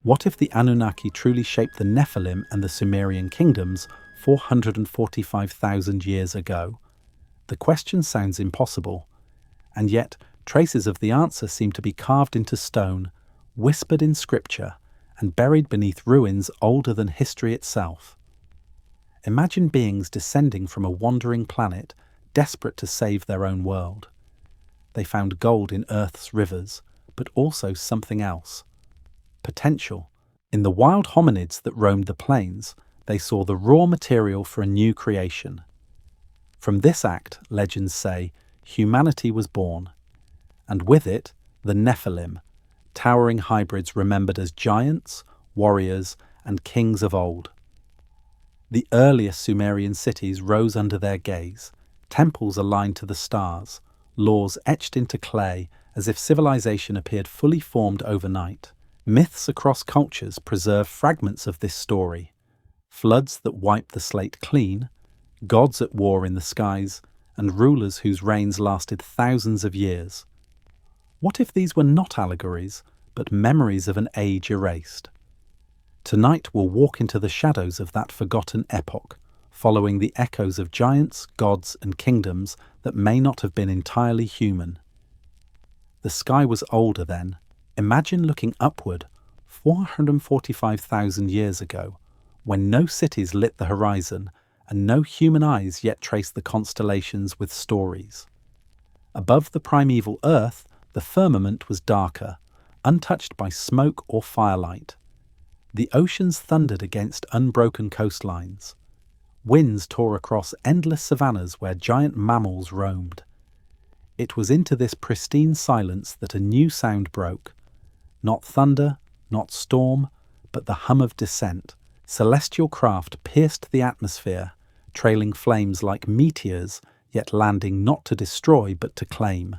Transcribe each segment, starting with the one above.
What if the Anunnaki truly shaped the Nephilim and the Sumerian Kingdoms 445,000 years ago? The question sounds impossible, and yet traces of the answer seem to be carved into stone, whispered in scripture, and buried beneath ruins older than history itself. Imagine beings descending from a wandering planet, desperate to save their own world. They found gold in Earth's rivers, but also something else. Potential. In the wild hominids that roamed the plains, they saw the raw material for a new creation. From this act, legends say, humanity was born, and with it, the Nephilim, towering hybrids remembered as giants, warriors, and kings of old. The earliest Sumerian cities rose under their gaze, temples aligned to the stars, laws etched into clay as if civilization appeared fully formed overnight. Myths across cultures preserve fragments of this story. Floods that wiped the slate clean, gods at war in the skies, and rulers whose reigns lasted thousands of years. What if these were not allegories, but memories of an age erased? Tonight we'll walk into the shadows of that forgotten epoch, following the echoes of giants, gods, and kingdoms that may not have been entirely human. The sky was older then. Imagine looking upward 445,000 years ago, when no cities lit the horizon and no human eyes yet traced the constellations with stories. Above the primeval Earth, the firmament was darker, untouched by smoke or firelight. The oceans thundered against unbroken coastlines. Winds tore across endless savannas where giant mammals roamed. It was into this pristine silence that a new sound broke. Not thunder, not storm, but the hum of descent. Celestial craft pierced the atmosphere, trailing flames like meteors, yet landing not to destroy but to claim.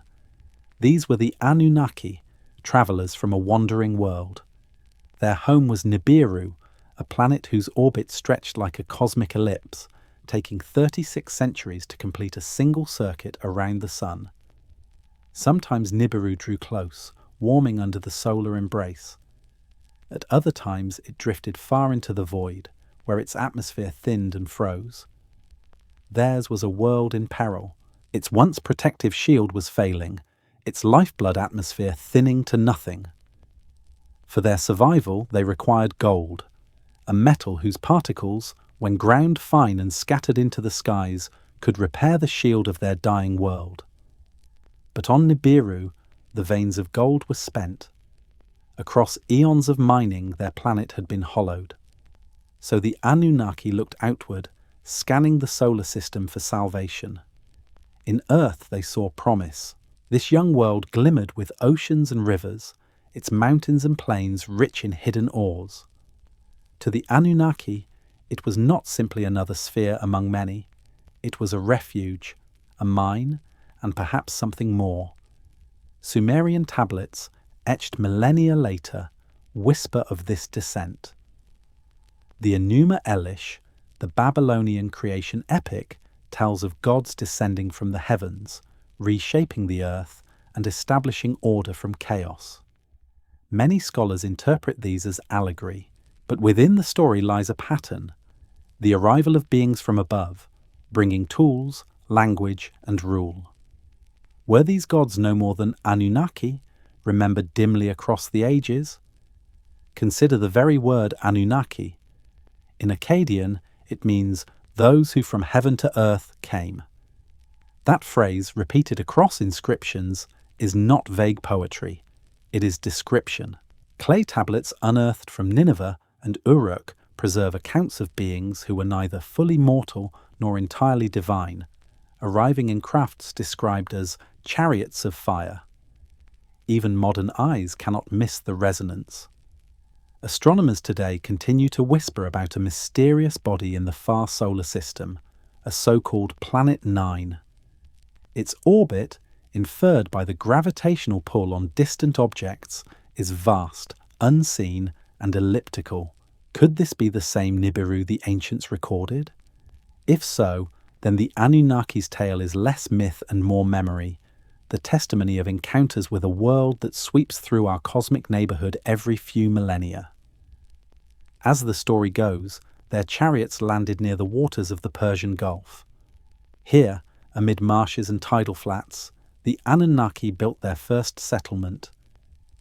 These were the Anunnaki, travellers from a wandering world. Their home was Nibiru, a planet whose orbit stretched like a cosmic ellipse, taking 36 centuries to complete a single circuit around the Sun. Sometimes Nibiru drew close, warming under the solar embrace. At other times it drifted far into the void, where its atmosphere thinned and froze. Theirs was a world in peril. Its once protective shield was failing, its lifeblood atmosphere thinning to nothing. For their survival, they required gold, a metal whose particles, when ground fine and scattered into the skies, could repair the shield of their dying world. But on Nibiru, the veins of gold were spent. Across eons of mining, their planet had been hollowed. So the Anunnaki looked outward, scanning the solar system for salvation. In Earth they saw promise. This young world glimmered with oceans and rivers, its mountains and plains rich in hidden ores. To the Anunnaki, it was not simply another sphere among many. It was a refuge, a mine, and perhaps something more. Sumerian tablets, etched millennia later, whisper of this descent. The Enuma Elish, the Babylonian creation epic, tells of gods descending from the heavens, reshaping the earth and establishing order from chaos. Many scholars interpret these as allegory, but within the story lies a pattern: the arrival of beings from above, bringing tools, language, and rule. Were these gods no more than Anunnaki, remembered dimly across the ages? Consider the very word Anunnaki. In Akkadian, it means those who from heaven to earth came. That phrase, repeated across inscriptions, is not vague poetry. It is description. Clay tablets unearthed from Nineveh and Uruk preserve accounts of beings who were neither fully mortal nor entirely divine, arriving in crafts described as chariots of fire. Even modern eyes cannot miss the resonance. Astronomers today continue to whisper about a mysterious body in the far solar system, a so-called Planet 9. Its orbit, inferred by the gravitational pull on distant objects, is vast, unseen, and elliptical. Could this be the same Nibiru the ancients recorded? If so, then the Anunnaki's tale is less myth and more memory, the testimony of encounters with a world that sweeps through our cosmic neighborhood every few millennia. As the story goes, their chariots landed near the waters of the Persian Gulf. Here, amid marshes and tidal flats, the Anunnaki built their first settlement,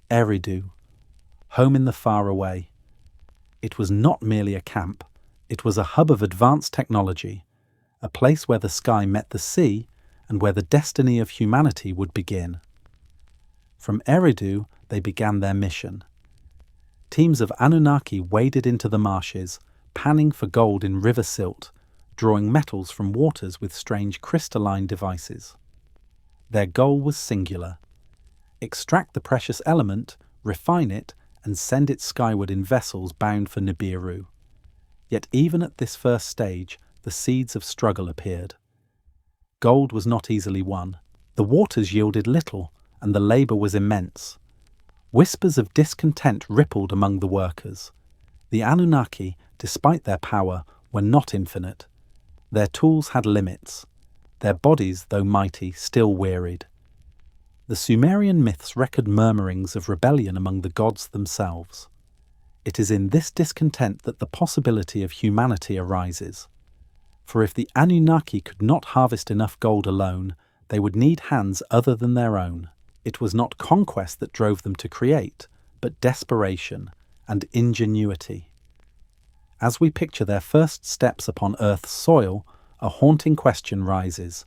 Eridu, home in the faraway. It was not merely a camp, it was a hub of advanced technology, a place where the sky met the sea and where the destiny of humanity would begin. From Eridu, they began their mission. Teams of Anunnaki waded into the marshes, panning for gold in river silt, drawing metals from waters with strange crystalline devices. Their goal was singular: extract the precious element, refine it, and send it skyward in vessels bound for Nibiru. Yet even at this first stage, the seeds of struggle appeared. Gold was not easily won. The waters yielded little, and the labour was immense. Whispers of discontent rippled among the workers. The Anunnaki, despite their power, were not infinite. Their tools had limits. Their bodies, though mighty, still wearied. The Sumerian myths record murmurings of rebellion among the gods themselves. It is in this discontent that the possibility of humanity arises. For if the Anunnaki could not harvest enough gold alone, they would need hands other than their own. It was not conquest that drove them to create, but desperation and ingenuity. As we picture their first steps upon Earth's soil, a haunting question rises.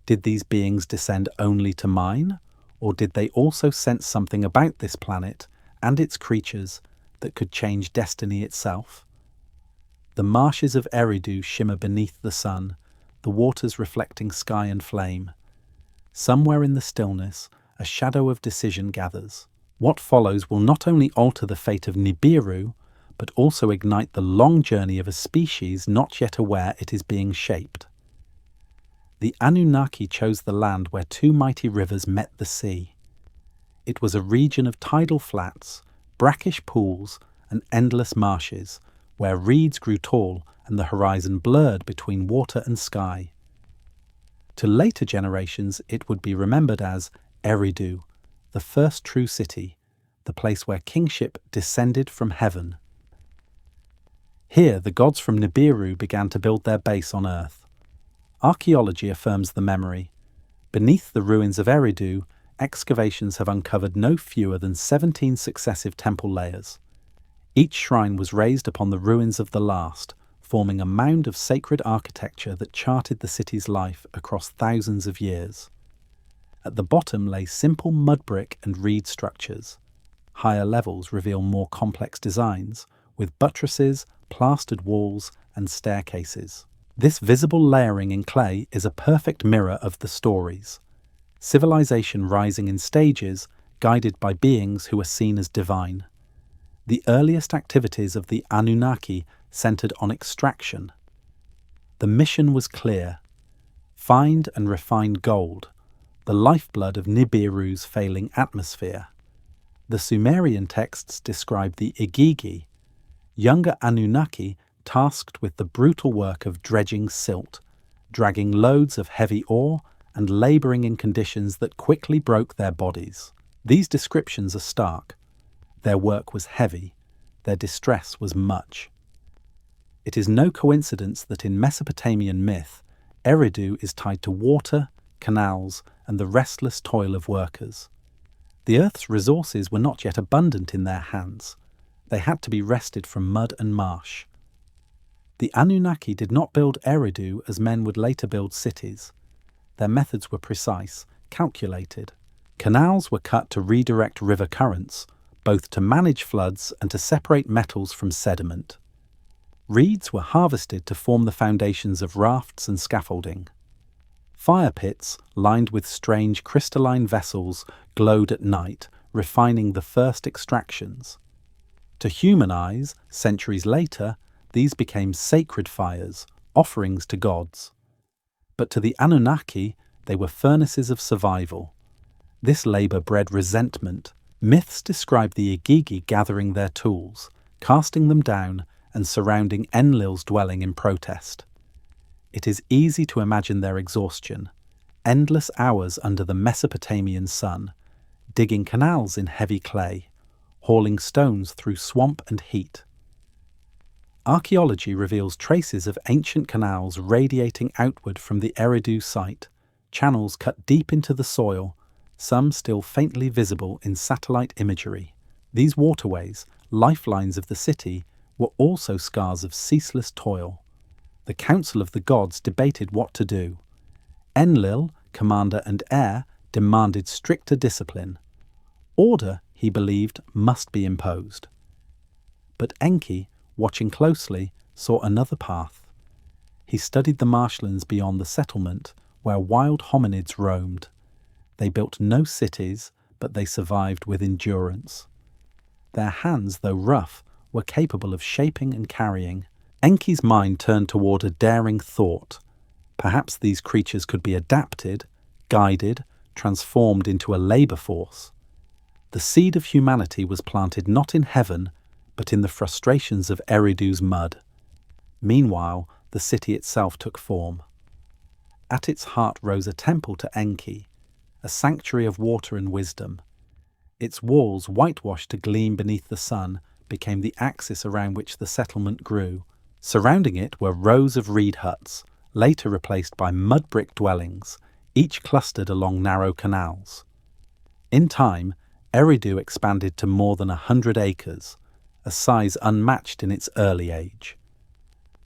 Did these beings descend only to mine, or did they also sense something about this planet and its creatures that could change destiny itself? The marshes of Eridu shimmer beneath the sun, the waters reflecting sky and flame. Somewhere in the stillness, a shadow of decision gathers. What follows will not only alter the fate of Nibiru, but also ignite the long journey of a species not yet aware it is being shaped. The Anunnaki chose the land where two mighty rivers met the sea. It was a region of tidal flats, brackish pools, and endless marshes, where reeds grew tall and the horizon blurred between water and sky. To later generations, it would be remembered as Eridu, the first true city, the place where kingship descended from heaven. Here, the gods from Nibiru began to build their base on Earth. Archaeology affirms the memory. Beneath the ruins of Eridu, excavations have uncovered no fewer than 17 successive temple layers. Each shrine was raised upon the ruins of the last, forming a mound of sacred architecture that charted the city's life across thousands of years. At the bottom lay simple mud brick and reed structures. Higher levels reveal more complex designs, with buttresses, plastered walls, and staircases. This visible layering in clay is a perfect mirror of the stories. Civilization rising in stages, guided by beings who are seen as divine. The earliest activities of the Anunnaki centered on extraction. The mission was clear: find and refine gold, the lifeblood of Nibiru's failing atmosphere. The Sumerian texts describe the Igigi, younger Anunnaki tasked with the brutal work of dredging silt, dragging loads of heavy ore and labouring in conditions that quickly broke their bodies. These descriptions are stark. Their work was heavy, their distress was much. It is no coincidence that in Mesopotamian myth, Eridu is tied to water, canals, and the restless toil of workers. The Earth's resources were not yet abundant in their hands. They had to be wrested from mud and marsh. The Anunnaki did not build Eridu as men would later build cities. Their methods were precise, calculated. Canals were cut to redirect river currents, both to manage floods and to separate metals from sediment. Reeds were harvested to form the foundations of rafts and scaffolding. Fire pits, lined with strange crystalline vessels, glowed at night, refining the first extractions. To human eyes, centuries later, these became sacred fires, offerings to gods. But to the Anunnaki, they were furnaces of survival. This labour bred resentment. Myths describe the Igigi gathering their tools, casting them down, and surrounding Enlil's dwelling in protest. It is easy to imagine their exhaustion, endless hours under the Mesopotamian sun, digging canals in heavy clay, hauling stones through swamp and heat. Archaeology reveals traces of ancient canals radiating outward from the Eridu site, channels cut deep into the soil, some still faintly visible in satellite imagery. These waterways, lifelines of the city, were also scars of ceaseless toil. The Council of the Gods debated what to do. Enlil, commander and heir, demanded stricter discipline. Order, he believed, must be imposed. But Enki, watching closely, saw another path. He studied the marshlands beyond the settlement, where wild hominids roamed. They built no cities, but they survived with endurance. Their hands, though rough, were capable of shaping and carrying. Enki's mind turned toward a daring thought. Perhaps these creatures could be adapted, guided, transformed into a labour force. The seed of humanity was planted not in heaven, but in the frustrations of Eridu's mud. Meanwhile, the city itself took form. At its heart rose a temple to Enki, a sanctuary of water and wisdom. Its walls, whitewashed to gleam beneath the sun, became the axis around which the settlement grew. Surrounding it were rows of reed huts, later replaced by mud brick dwellings, each clustered along narrow canals. In time, Eridu expanded to more than 100 acres, a size unmatched in its early age.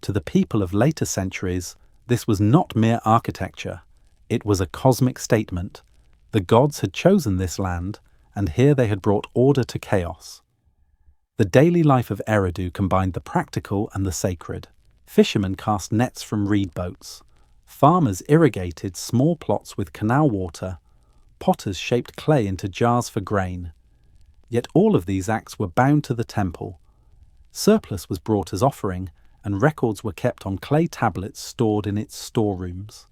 To the people of later centuries, this was not mere architecture. It was a cosmic statement. The gods had chosen this land, and here they had brought order to chaos. The daily life of Eridu combined the practical and the sacred. Fishermen cast nets from reed boats. Farmers irrigated small plots with canal water. Potters shaped clay into jars for grain. Yet all of these acts were bound to the temple. Surplus was brought as offering, and records were kept on clay tablets stored in its storerooms.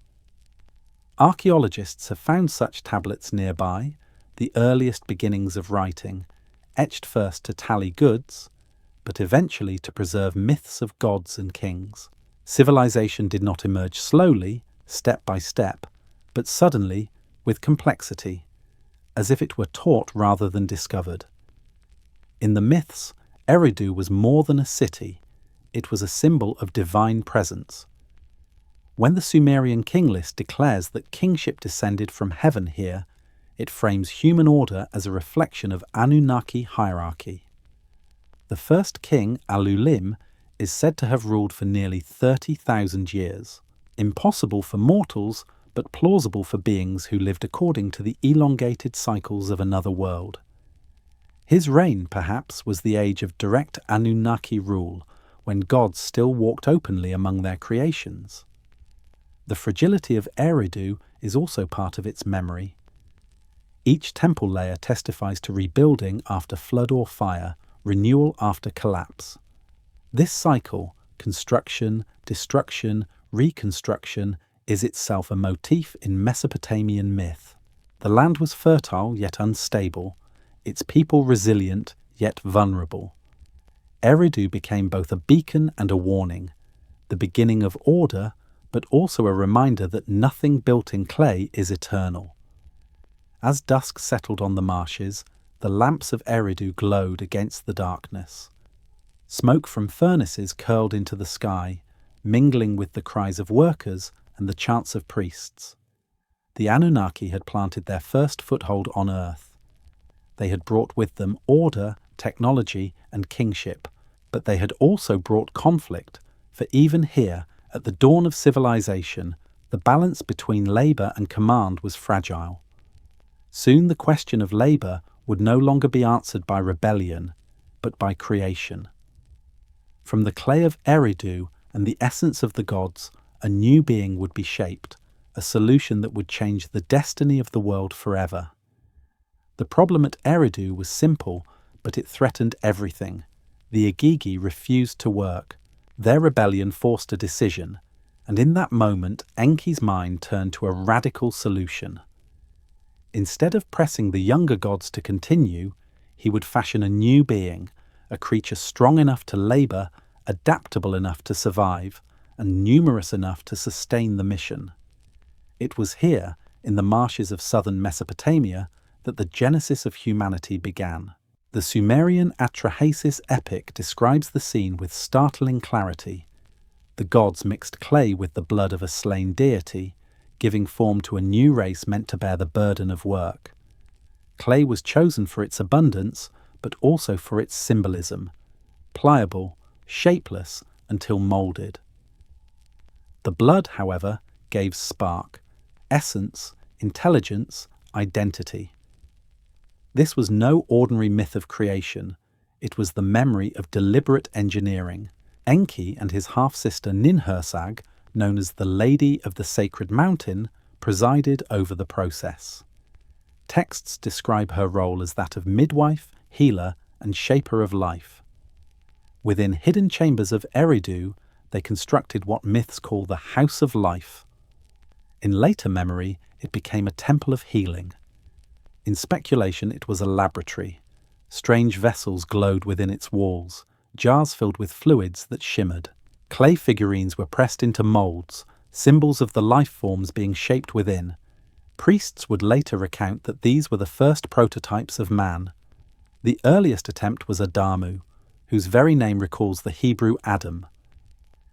Archaeologists have found such tablets nearby, the earliest beginnings of writing, etched first to tally goods, but eventually to preserve myths of gods and kings. Civilization did not emerge slowly, step by step, but suddenly, with complexity, as if it were taught rather than discovered. In the myths, Eridu was more than a city. It was a symbol of divine presence. When the Sumerian king list declares that kingship descended from heaven here, it frames human order as a reflection of Anunnaki hierarchy. The first king, Alulim, is said to have ruled for nearly 30,000 years. Impossible for mortals, but plausible for beings who lived according to the elongated cycles of another world. His reign, perhaps, was the age of direct Anunnaki rule, when gods still walked openly among their creations. The fragility of Eridu is also part of its memory. Each temple layer testifies to rebuilding after flood or fire, renewal after collapse. This cycle, construction, destruction, reconstruction, is itself a motif in Mesopotamian myth. The land was fertile yet unstable, its people resilient yet vulnerable. Eridu became both a beacon and a warning, the beginning of order, but also a reminder that nothing built in clay is eternal. As dusk settled on the marshes, the lamps of Eridu glowed against the darkness. Smoke from furnaces curled into the sky, mingling with the cries of workers and the chants of priests. The Anunnaki had planted their first foothold on Earth. They had brought with them order, technology, and kingship, but they had also brought conflict, for even here, at the dawn of civilization, the balance between labour and command was fragile. Soon the question of labour would no longer be answered by rebellion, but by creation. From the clay of Eridu and the essence of the gods, a new being would be shaped, a solution that would change the destiny of the world forever. The problem at Eridu was simple, but it threatened everything. The Igigi refused to work. Their rebellion forced a decision, and in that moment Enki's mind turned to a radical solution. Instead of pressing the younger gods to continue, he would fashion a new being, a creature strong enough to labour, adaptable enough to survive, and numerous enough to sustain the mission. It was here, in the marshes of southern Mesopotamia, that the genesis of humanity began. The The Sumerian Atrahasis epic describes the scene with startling clarity. The gods mixed clay with the blood of a slain deity, giving form to a new race meant to bear the burden of work. Clay was chosen for its abundance, but also for its symbolism, pliable, shapeless, until moulded. The blood, however, gave spark, essence, intelligence, identity. This was no ordinary myth of creation. It was the memory of deliberate engineering. Enki and his half-sister Ninhursag, known as the Lady of the Sacred Mountain, presided over the process. Texts describe her role as that of midwife, healer, and shaper of life. Within hidden chambers of Eridu, they constructed what myths call the House of Life. In later memory, it became a temple of healing. In speculation, it was a laboratory. Strange vessels glowed within its walls, jars filled with fluids that shimmered. Clay figurines were pressed into molds, symbols of the life forms being shaped within. Priests would later recount that these were the first prototypes of man. The earliest attempt was Adamu, whose very name recalls the Hebrew Adam.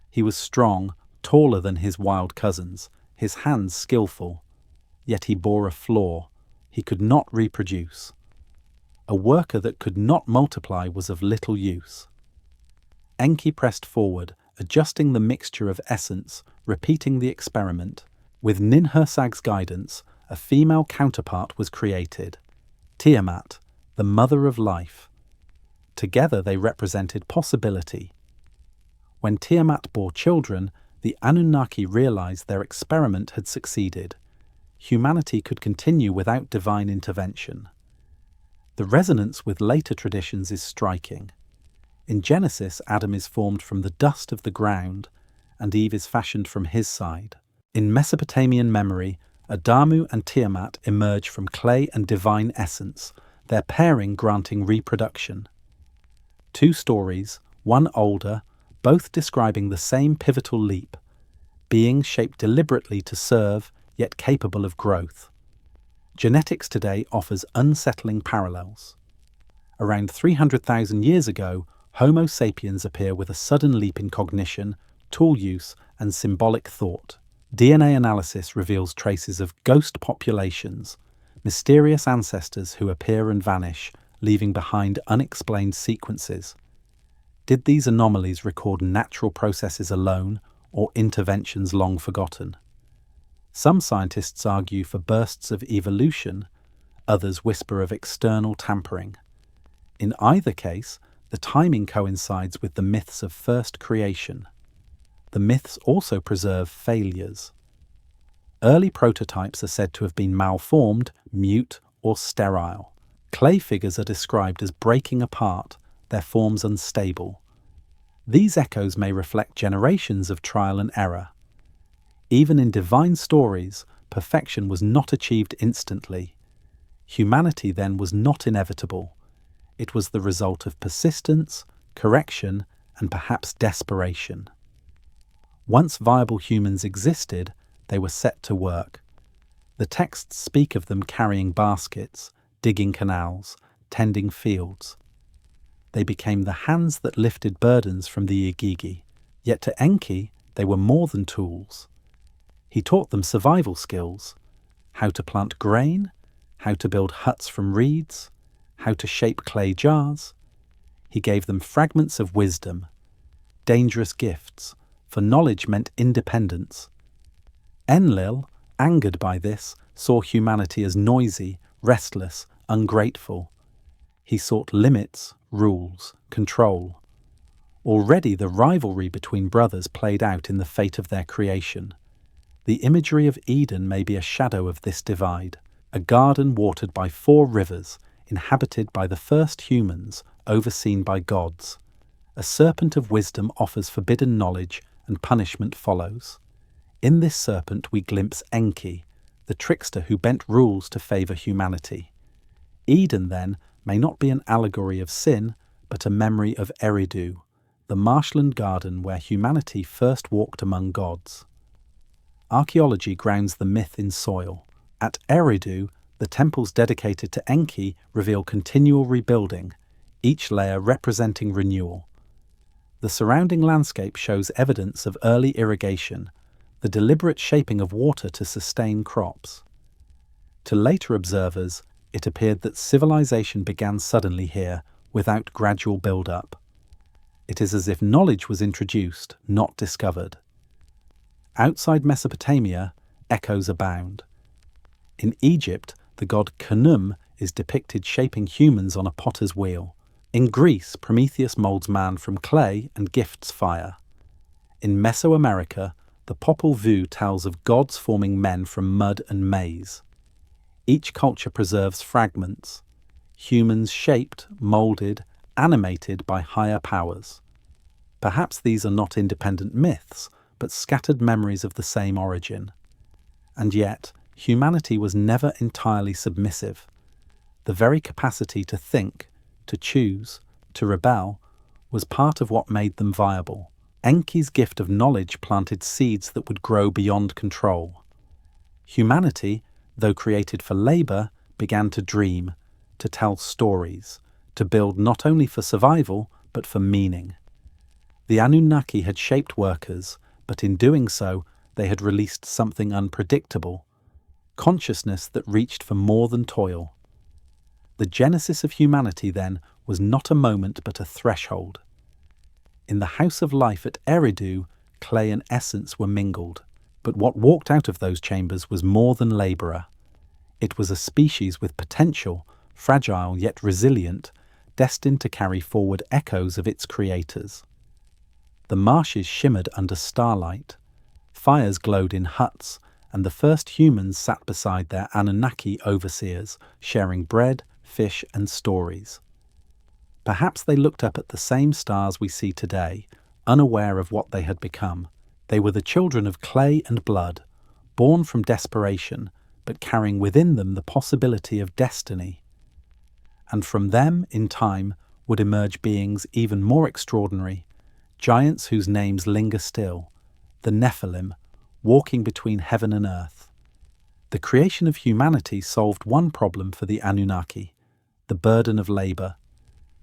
He was strong, taller than his wild cousins, his hands skillful. Yet he bore a flaw. He could not reproduce. A worker that could not multiply was of little use. Enki pressed forward, adjusting the mixture of essence, repeating the experiment. With Ninhursag's guidance, a female counterpart was created, Tiamat, the mother of life. Together they represented possibility. When Tiamat bore children, the Anunnaki realized their experiment had succeeded. Humanity could continue without divine intervention. The resonance with later traditions is striking. In Genesis, Adam is formed from the dust of the ground, and Eve is fashioned from his side. In Mesopotamian memory, Adamu and Tiamat emerge from clay and divine essence, their pairing granting reproduction. Two stories, one older, both describing the same pivotal leap, beings shaped deliberately to serve, yet capable of growth. Genetics today offers unsettling parallels. Around 300,000 years ago, Homo sapiens appear with a sudden leap in cognition, tool use, and symbolic thought. DNA analysis reveals traces of ghost populations, mysterious ancestors who appear and vanish, leaving behind unexplained sequences. Did these anomalies record natural processes alone, or interventions long forgotten? Some scientists argue for bursts of evolution, others whisper of external tampering. In either case, the timing coincides with the myths of first creation. The myths also preserve failures. Early prototypes are said to have been malformed, mute, or sterile. Clay figures are described as breaking apart, their forms unstable. These echoes may reflect generations of trial and error. Even in divine stories, perfection was not achieved instantly. Humanity then was not inevitable. It was the result of persistence, correction, and perhaps desperation. Once viable humans existed, they were set to work. The texts speak of them carrying baskets, digging canals, tending fields. They became the hands that lifted burdens from the Igigi. Yet to Enki, they were more than tools. He taught them survival skills, how to plant grain, how to build huts from reeds, how to shape clay jars. He gave them fragments of wisdom, dangerous gifts, for knowledge meant independence. Enlil, angered by this, saw humanity as noisy, restless, ungrateful. He sought limits, rules, control. Already the rivalry between brothers played out in the fate of their creation. The imagery of Eden may be a shadow of this divide, a garden watered by 4 rivers, inhabited by the first humans, overseen by gods. A serpent of wisdom offers forbidden knowledge, and punishment follows. In this serpent we glimpse Enki, the trickster who bent rules to favour humanity. Eden, then, may not be an allegory of sin, but a memory of Eridu, the marshland garden where humanity first walked among gods. Archaeology grounds the myth in soil. At Eridu, the temples dedicated to Enki reveal continual rebuilding, each layer representing renewal. The surrounding landscape shows evidence of early irrigation, the deliberate shaping of water to sustain crops. To later observers, it appeared that civilization began suddenly here, without gradual build-up. It is as if knowledge was introduced, not discovered. Outside Mesopotamia, echoes abound. In Egypt, the god Khnum is depicted shaping humans on a potter's wheel. In Greece, Prometheus molds man from clay and gifts fire. In Mesoamerica, the Popol Vuh tells of gods forming men from mud and maize. Each culture preserves fragments, humans shaped, molded, animated by higher powers. Perhaps these are not independent myths, but scattered memories of the same origin. And yet, humanity was never entirely submissive. The very capacity to think, to choose, to rebel, was part of what made them viable. Enki's gift of knowledge planted seeds that would grow beyond control. Humanity, though created for labor, began to dream, to tell stories, to build not only for survival, but for meaning. The Anunnaki had shaped workers, but in doing so, they had released something unpredictable, consciousness that reached for more than toil. The genesis of humanity, then, was not a moment but a threshold. In the house of life at Eridu, clay and essence were mingled, but what walked out of those chambers was more than labourer. It was a species with potential, fragile yet resilient, destined to carry forward echoes of its creators. The marshes shimmered under starlight, fires glowed in huts, and the first humans sat beside their Anunnaki overseers, sharing bread, fish, and stories. Perhaps they looked up at the same stars we see today, unaware of what they had become. They were the children of clay and blood, born from desperation, but carrying within them the possibility of destiny. And from them, in time, would emerge beings even more extraordinary, giants whose names linger still, the Nephilim, walking between heaven and earth. The creation of humanity solved one problem for the Anunnaki, the burden of labour.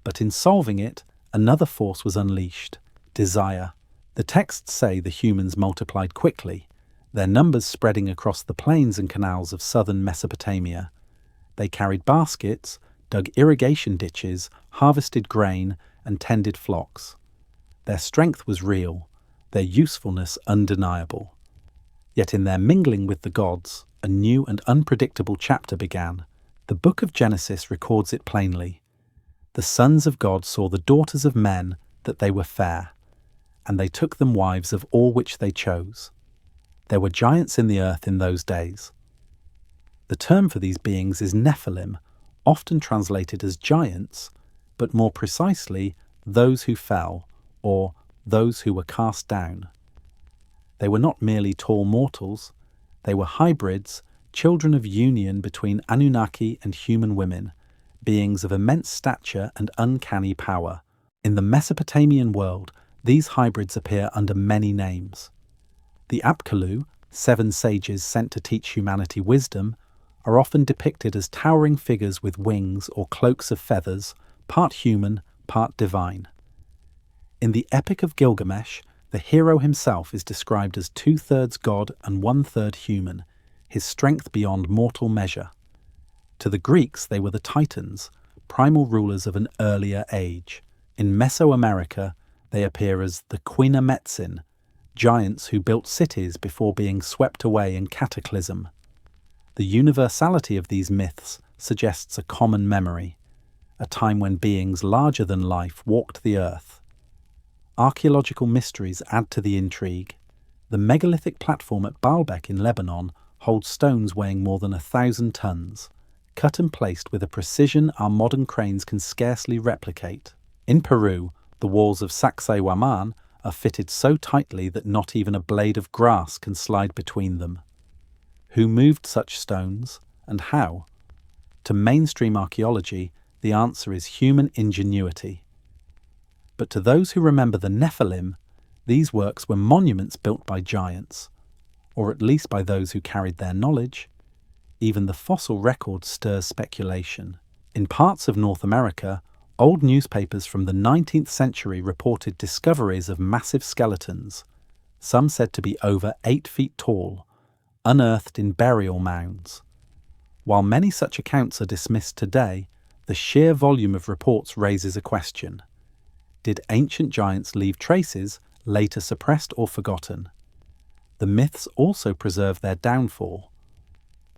But in solving it, another force was unleashed, desire. The texts say the humans multiplied quickly, their numbers spreading across the plains and canals of southern Mesopotamia. They carried baskets, dug irrigation ditches, harvested grain, and tended flocks. Their strength was real, their usefulness undeniable. Yet in their mingling with the gods, a new and unpredictable chapter began. The book of Genesis records it plainly. The sons of God saw the daughters of men that they were fair, and they took them wives of all which they chose. There were giants in the earth in those days. The term for these beings is Nephilim, often translated as giants, but more precisely, those who fell, or those who were cast down. They were not merely tall mortals, they were hybrids, children of union between Anunnaki and human women, beings of immense stature and uncanny power. In the Mesopotamian world, these hybrids appear under many names. The Apkallu, 7 sages sent to teach humanity wisdom, are often depicted as towering figures with wings or cloaks of feathers, part human, part divine. In the Epic of Gilgamesh, the hero himself is described as 2/3 god and 1/3 human, his strength beyond mortal measure. To the Greeks, they were the Titans, primal rulers of an earlier age. In Mesoamerica, they appear as the Quina Metzin, giants who built cities before being swept away in Cataclysm. The universality of these myths suggests a common memory, a time when beings larger than life walked the earth. Archaeological mysteries add to the intrigue. The megalithic platform at Baalbek in Lebanon holds stones weighing more than 1,000 tons, cut and placed with a precision our modern cranes can scarcely replicate. In Peru, the walls of Sacsayhuaman are fitted so tightly that not even a blade of grass can slide between them. Who moved such stones, and how? To mainstream archaeology, the answer is human ingenuity. But to those who remember the Nephilim, these works were monuments built by giants, or at least by those who carried their knowledge. Even the fossil record stirs speculation. In parts of North America, Old newspapers from the 19th century reported discoveries of massive skeletons, some said to be over 8 feet tall, unearthed in burial mounds. While many such accounts are dismissed today, the sheer volume of reports raises a question. Did ancient giants leave traces, later suppressed or forgotten? The myths also preserve their downfall.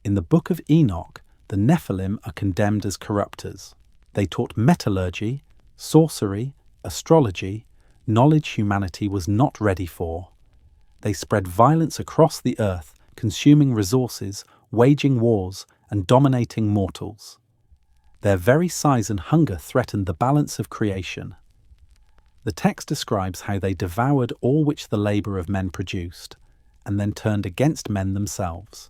In the Book of Enoch, the Nephilim are condemned as corrupters. They taught metallurgy, sorcery, astrology, knowledge humanity was not ready for. They spread violence across the earth, consuming resources, waging wars, and dominating mortals. Their very size and hunger threatened the balance of creation. The text describes how they devoured all which the labour of men produced, and then turned against men themselves.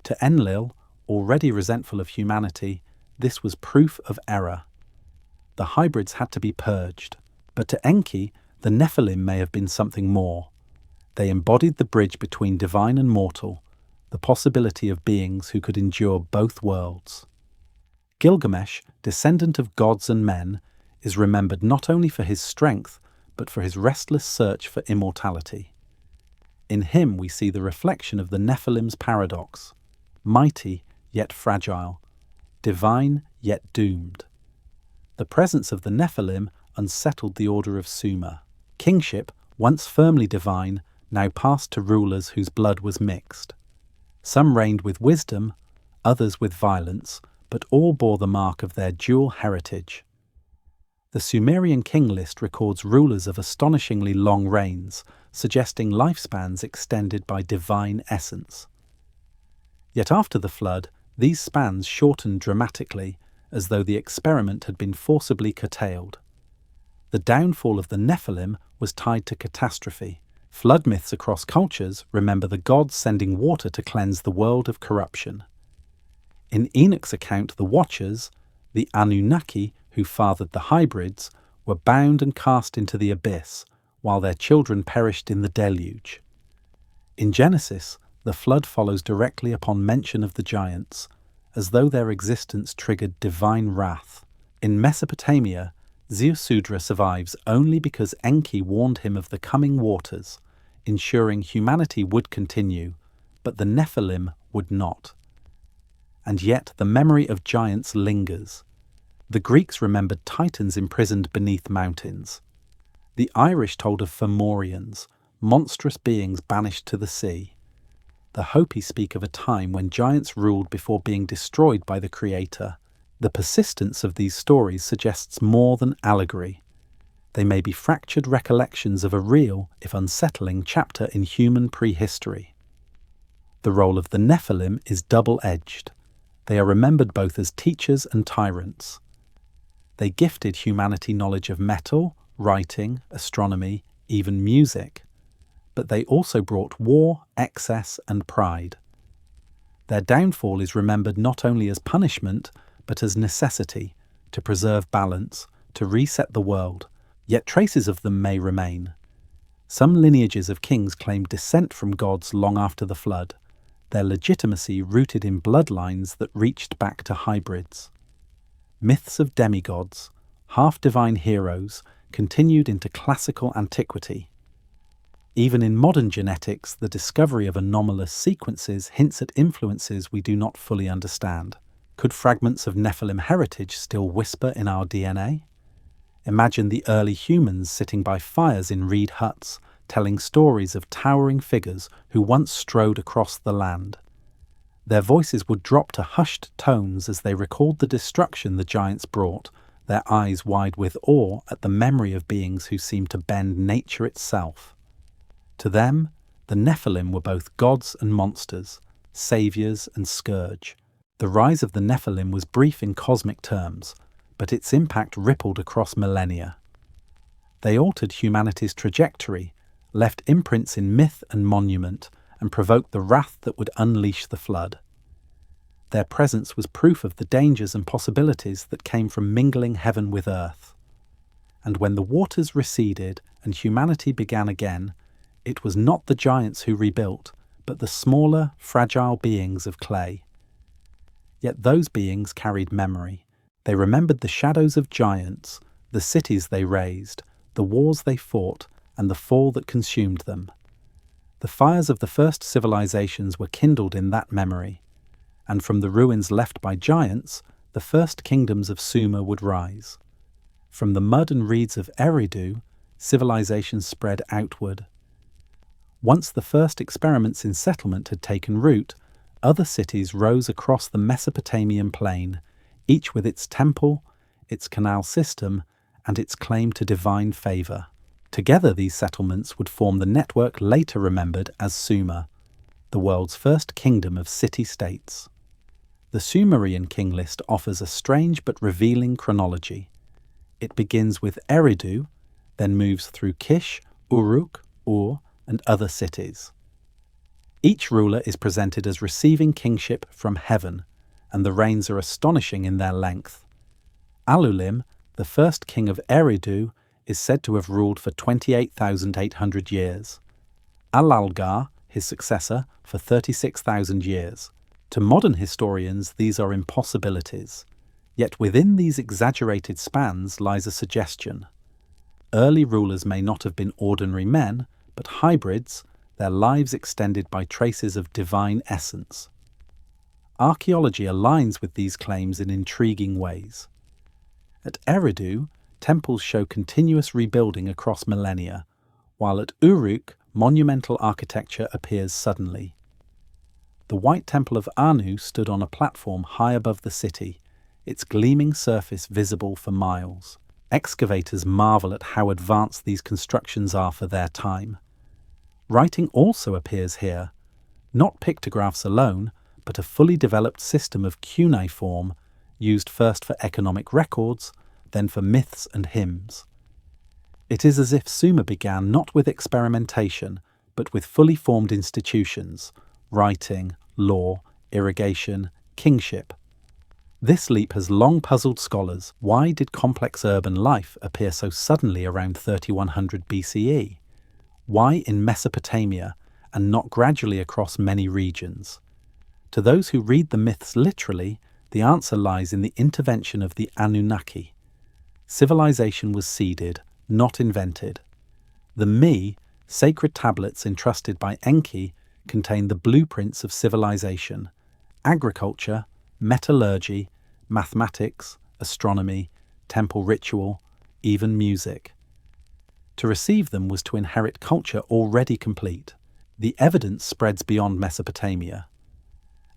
To Enlil, already resentful of humanity, this was proof of error. The hybrids had to be purged, but to Enki, the Nephilim may have been something more. They embodied the bridge between divine and mortal, the possibility of beings who could endure both worlds. Gilgamesh, descendant of gods and men, is remembered not only for his strength, but for his restless search for immortality. In him we see the reflection of the Nephilim's paradox: mighty yet fragile, divine yet doomed. The presence of the Nephilim unsettled the order of Sumer. Kingship, once firmly divine, now passed to rulers whose blood was mixed. Some reigned with wisdom, others with violence, but all bore the mark of their dual heritage. The Sumerian king list records rulers of astonishingly long reigns, suggesting lifespans extended by divine essence. Yet after the flood, these spans shortened dramatically, as though the experiment had been forcibly curtailed. The downfall of the Nephilim was tied to catastrophe. Flood myths across cultures remember the gods sending water to cleanse the world of corruption. In Enoch's account, the Watchers, the Anunnaki who fathered the hybrids, were bound and cast into the abyss, while their children perished in the deluge. In Genesis, the flood follows directly upon mention of the giants, as though their existence triggered divine wrath. In Mesopotamia, Ziusudra survives only because Enki warned him of the coming waters, ensuring humanity would continue, but the Nephilim would not. And yet the memory of giants lingers. The Greeks remembered titans imprisoned beneath mountains. The Irish told of Fomorians, monstrous beings banished to the sea. The Hopi speak of a time when giants ruled before being destroyed by the Creator. The persistence of these stories suggests more than allegory. They may be fractured recollections of a real, if unsettling, chapter in human prehistory. The role of the Nephilim is double-edged. They are remembered both as teachers and tyrants. They gifted humanity knowledge of metal, writing, astronomy, even music. But they also brought war, excess, and pride. Their downfall is remembered not only as punishment, but as necessity, to preserve balance, to reset the world, yet traces of them may remain. Some lineages of kings claim descent from gods long after the flood, their legitimacy rooted in bloodlines that reached back to hybrids. Myths of demigods, half-divine heroes, continued into classical antiquity. Even in modern genetics, the discovery of anomalous sequences hints at influences we do not fully understand. Could fragments of Nephilim heritage still whisper in our DNA? Imagine the early humans sitting by fires in reed huts, telling stories of towering figures who once strode across the land. Their voices would drop to hushed tones as they recalled the destruction the giants brought, their eyes wide with awe at the memory of beings who seemed to bend nature itself. To them, the Nephilim were both gods and monsters, saviours and scourge. The rise of the Nephilim was brief in cosmic terms, but its impact rippled across millennia. They altered humanity's trajectory, left imprints in myth and monument, and provoked the wrath that would unleash the flood. Their presence was proof of the dangers and possibilities that came from mingling heaven with earth. And when the waters receded and humanity began again, it was not the giants who rebuilt, but the smaller, fragile beings of clay. Yet those beings carried memory. They remembered the shadows of giants, the cities they razed, the wars they fought, and the fall that consumed them. The fires of the first civilizations were kindled in that memory, and from the ruins left by giants, the first kingdoms of Sumer would rise. From the mud and reeds of Eridu, civilization spread outward. Once the first experiments in settlement had taken root, other cities rose across the Mesopotamian plain, each with its temple, its canal system, and its claim to divine favor. Together these settlements would form the network later remembered as Sumer, the world's first kingdom of city-states. The Sumerian king list offers a strange but revealing chronology. It begins with Eridu, then moves through Kish, Uruk, Ur, and other cities. Each ruler is presented as receiving kingship from heaven, and the reigns are astonishing in their length. Alulim, the first king of Eridu, is said to have ruled for 28,800 years. Alalgar, his successor, for 36,000 years. To modern historians, these are impossibilities. Yet within these exaggerated spans lies a suggestion. Early rulers may not have been ordinary men, but hybrids, their lives extended by traces of divine essence. Archaeology aligns with these claims in intriguing ways. At Eridu, temples show continuous rebuilding across millennia, while at Uruk, monumental architecture appears suddenly. The White Temple of Anu stood on a platform high above the city, its gleaming surface visible for miles. Excavators marvel at how advanced these constructions are for their time. Writing also appears here, not pictographs alone, but a fully developed system of cuneiform, used first for economic records, then for myths and hymns. It is as if Sumer began not with experimentation, but with fully formed institutions, writing, law, irrigation, kingship. This leap has long puzzled scholars. Why did complex urban life appear so suddenly around 3100 BCE? Why in Mesopotamia, and not gradually across many regions? To those who read the myths literally, the answer lies in the intervention of the Anunnaki. Civilization was seeded, not invented. The Mi, sacred tablets entrusted by Enki, contain the blueprints of civilization: agriculture, metallurgy, mathematics, astronomy, temple ritual, even music. To receive them was to inherit culture already complete. The evidence spreads beyond Mesopotamia.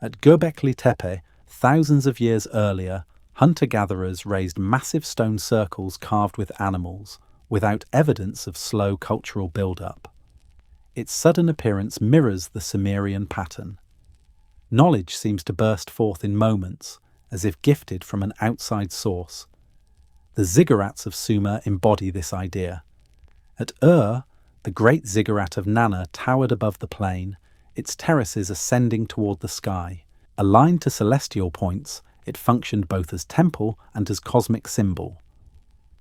At Göbekli Tepe, thousands of years earlier, hunter-gatherers raised massive stone circles carved with animals, without evidence of slow cultural build-up. Its sudden appearance mirrors the Sumerian pattern. Knowledge seems to burst forth in moments, as if gifted from an outside source. The ziggurats of Sumer embody this idea. At the great ziggurat of Nana towered above the plain, its terraces ascending toward the sky. Aligned to celestial points, it functioned both as temple and as cosmic symbol.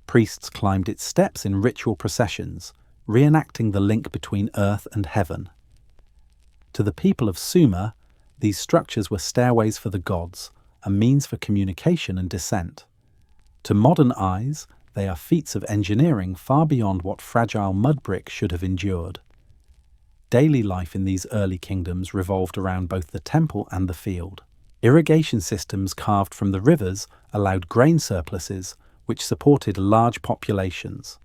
Priests climbed its steps in ritual processions, reenacting the link between earth and heaven. To the people of Sumer, these structures were stairways for the gods, a means for communication and descent. To modern eyes, they are feats of engineering far beyond what fragile mud brick should have endured. Daily life in these early kingdoms revolved around both the temple and the field. Irrigation systems carved from the rivers allowed grain surpluses, which supported large populations.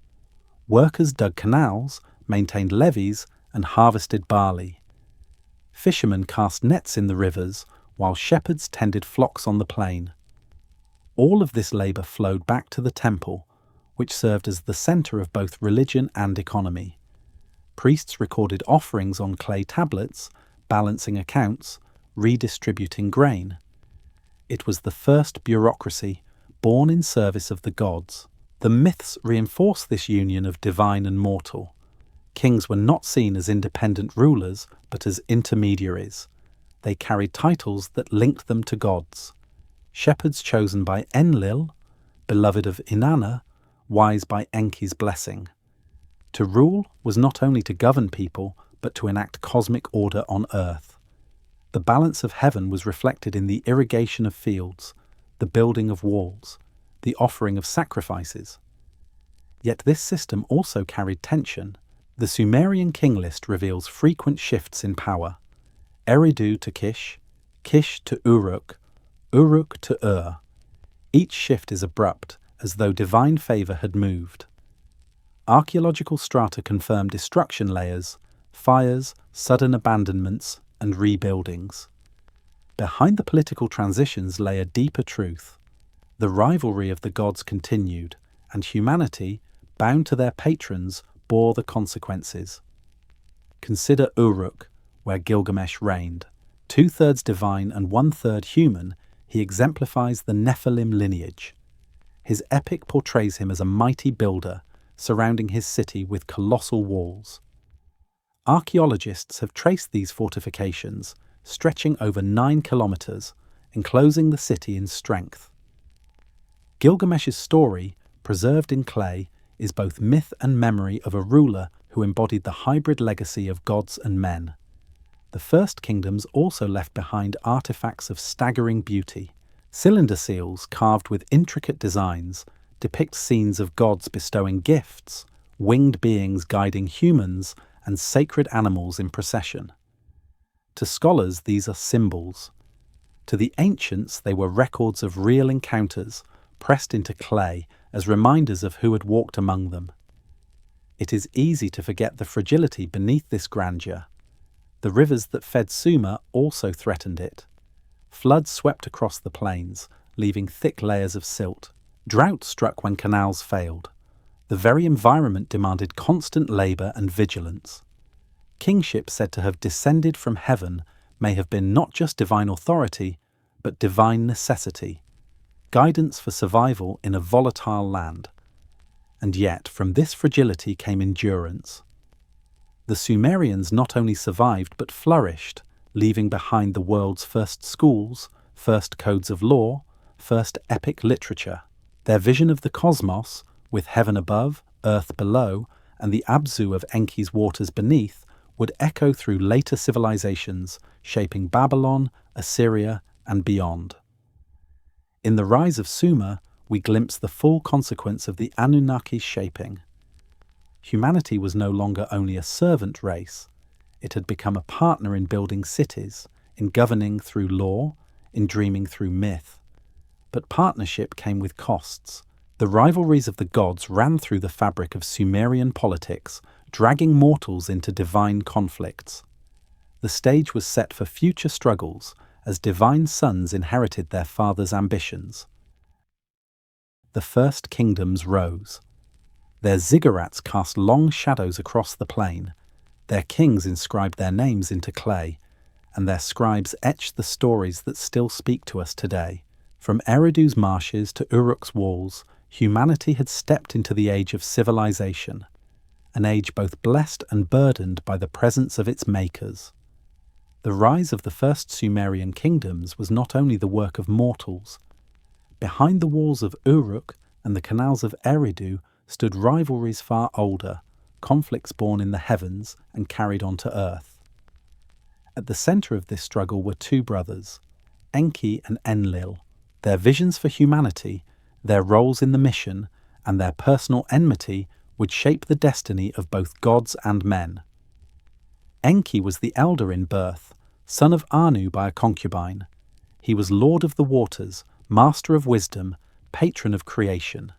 Workers dug canals, maintained levees, and harvested barley. Fishermen cast nets in the rivers, while shepherds tended flocks on the plain. All of this labour flowed back to the temple, which served as the centre of both religion and economy. Priests recorded offerings on clay tablets, balancing accounts, redistributing grain. It was the first bureaucracy, born in service of the gods. The myths reinforce this union of divine and mortal. Kings were not seen as independent rulers, but as intermediaries. They carried titles that linked them to gods. Shepherds chosen by Enlil, beloved of Inanna, wise by Enki's blessing. To rule was not only to govern people, but to enact cosmic order on earth. The balance of heaven was reflected in the irrigation of fields, the building of walls, the offering of sacrifices. Yet this system also carried tension. The Sumerian king list reveals frequent shifts in power. Eridu to Kish, Kish to Uruk, Uruk to Ur. Each shift is abrupt, as though divine favour had moved. Archaeological strata confirm destruction layers, fires, sudden abandonments, and rebuildings. Behind the political transitions lay a deeper truth. The rivalry of the gods continued, and humanity, bound to their patrons, bore the consequences. Consider Uruk, where Gilgamesh reigned. 2/3 divine and 1/3 human, he exemplifies the Nephilim lineage. His epic portrays him as a mighty builder, surrounding his city with colossal walls. Archaeologists have traced these fortifications, stretching over 9 kilometers, enclosing the city in strength. Gilgamesh's story, preserved in clay, is both myth and memory of a ruler who embodied the hybrid legacy of gods and men. The first kingdoms also left behind artifacts of staggering beauty. Cylinder seals carved with intricate designs depict scenes of gods bestowing gifts, winged beings guiding humans, and sacred animals in procession. To scholars, these are symbols. To the ancients, they were records of real encounters, pressed into clay as reminders of who had walked among them. It is easy to forget the fragility beneath this grandeur. The rivers that fed Sumer also threatened it. Floods swept across the plains, leaving thick layers of silt. Drought struck when canals failed. The very environment demanded constant labour and vigilance. Kingship said to have descended from heaven may have been not just divine authority, but divine necessity, guidance for survival in a volatile land. And yet, from this fragility came endurance. The Sumerians not only survived but flourished, leaving behind the world's first schools, first codes of law, first epic literature. Their vision of the cosmos, with heaven above, earth below, and the Abzu of Enki's waters beneath, would echo through later civilizations, shaping Babylon, Assyria, and beyond. In the rise of Sumer, we glimpse the full consequence of the Anunnaki's shaping. Humanity was no longer only a servant race. It had become a partner in building cities, in governing through law, in dreaming through myth. But partnership came with costs. The rivalries of the gods ran through the fabric of Sumerian politics, dragging mortals into divine conflicts. The stage was set for future struggles as divine sons inherited their father's ambitions. The first kingdoms rose. Their ziggurats cast long shadows across the plain. Their kings inscribed their names into clay, and their scribes etched the stories that still speak to us today. From Eridu's marshes to Uruk's walls, humanity had stepped into the age of civilization, an age both blessed and burdened by the presence of its makers. The rise of the first Sumerian kingdoms was not only the work of mortals. Behind the walls of Uruk and the canals of Eridu stood rivalries far older, conflicts born in the heavens and carried on to earth. At the centre of this struggle were two brothers, Enki and Enlil. Their visions for humanity, their roles in the mission, and their personal enmity would shape the destiny of both gods and men. Enki was the elder in birth, son of Anu by a concubine. He was lord of the waters, master of wisdom, patron of creation.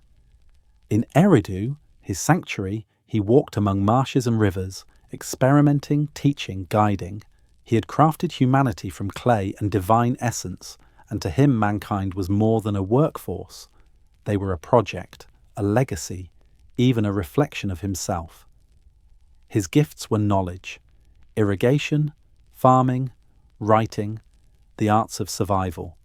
In Eridu, his sanctuary, he walked among marshes and rivers, experimenting, teaching, guiding. He had crafted humanity from clay and divine essence, and to him mankind was more than a workforce. They were a project, a legacy, even a reflection of himself. His gifts were knowledge, irrigation, farming, writing, the arts of survival.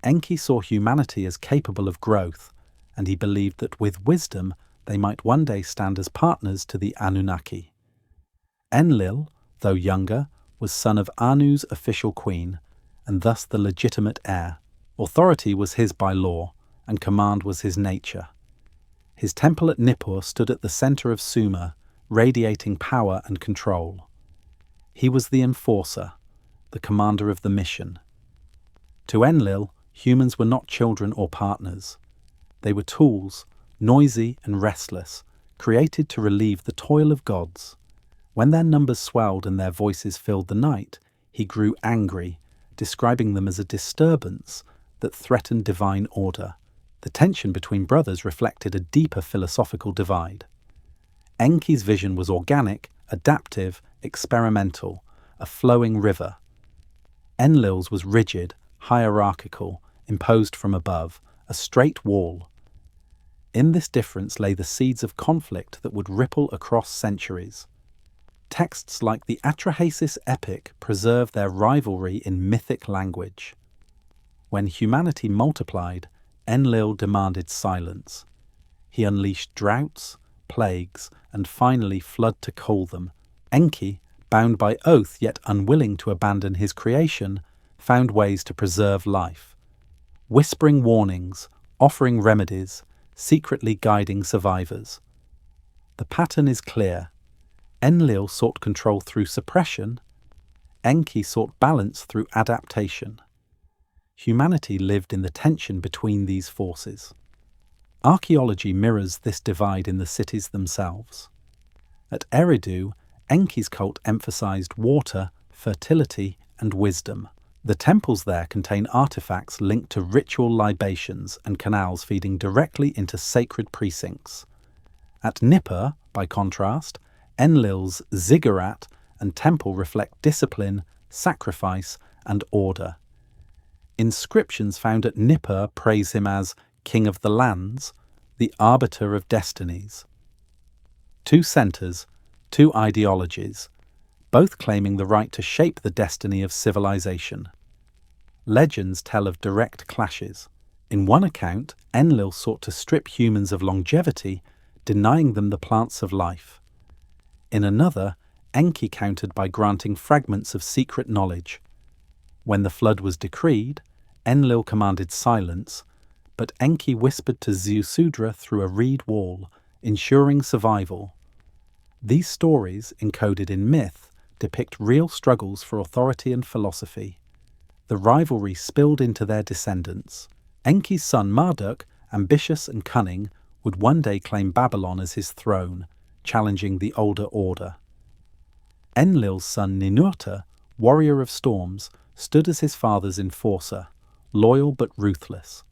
Enki saw humanity as capable of growth, and he believed that with wisdom they might one day stand as partners to the Anunnaki. Enlil, though younger, was son of Anu's official queen, and thus the legitimate heir. Authority was his by law, and command was his nature. His temple at Nippur stood at the centre of Sumer, radiating power and control. He was the enforcer, the commander of the mission. To Enlil, humans were not children or partners. They were tools, noisy and restless, created to relieve the toil of gods. When their numbers swelled and their voices filled the night, he grew angry, describing them as a disturbance that threatened divine order. The tension between brothers reflected a deeper philosophical divide. Enki's vision was organic, adaptive, experimental, a flowing river. Enlil's was rigid, hierarchical, imposed from above, a straight wall. In this difference lay the seeds of conflict that would ripple across centuries. Texts like the Atrahasis epic preserve their rivalry in mythic language. When humanity multiplied, Enlil demanded silence. He unleashed droughts, plagues, and finally flood to cool them. Enki, bound by oath yet unwilling to abandon his creation, found ways to preserve life. Whispering warnings, offering remedies, secretly guiding survivors. The pattern is clear. Enlil sought control through suppression. Enki sought balance through adaptation. Humanity lived in the tension between these forces. Archaeology mirrors this divide in the cities themselves. At Eridu, Enki's cult emphasized water, fertility, and wisdom. The temples there contain artifacts linked to ritual libations and canals feeding directly into sacred precincts. At Nippur, by contrast, Enlil's ziggurat and temple reflect discipline, sacrifice, and order. Inscriptions found at Nippur praise him as King of the Lands, the arbiter of destinies. Two centers, two ideologies, both claiming the right to shape the destiny of civilization. Legends tell of direct clashes. In one account, Enlil sought to strip humans of longevity, denying them the plants of life. In another, Enki countered by granting fragments of secret knowledge. When the flood was decreed, Enlil commanded silence, but Enki whispered to Ziusudra through a reed wall, ensuring survival. These stories, encoded in myth, depict real struggles for authority and philosophy. The rivalry spilled into their descendants. Enki's son Marduk, ambitious and cunning, would one day claim Babylon as his throne, challenging the older order. Enlil's son Ninurta, warrior of storms, stood as his father's enforcer, loyal but ruthless.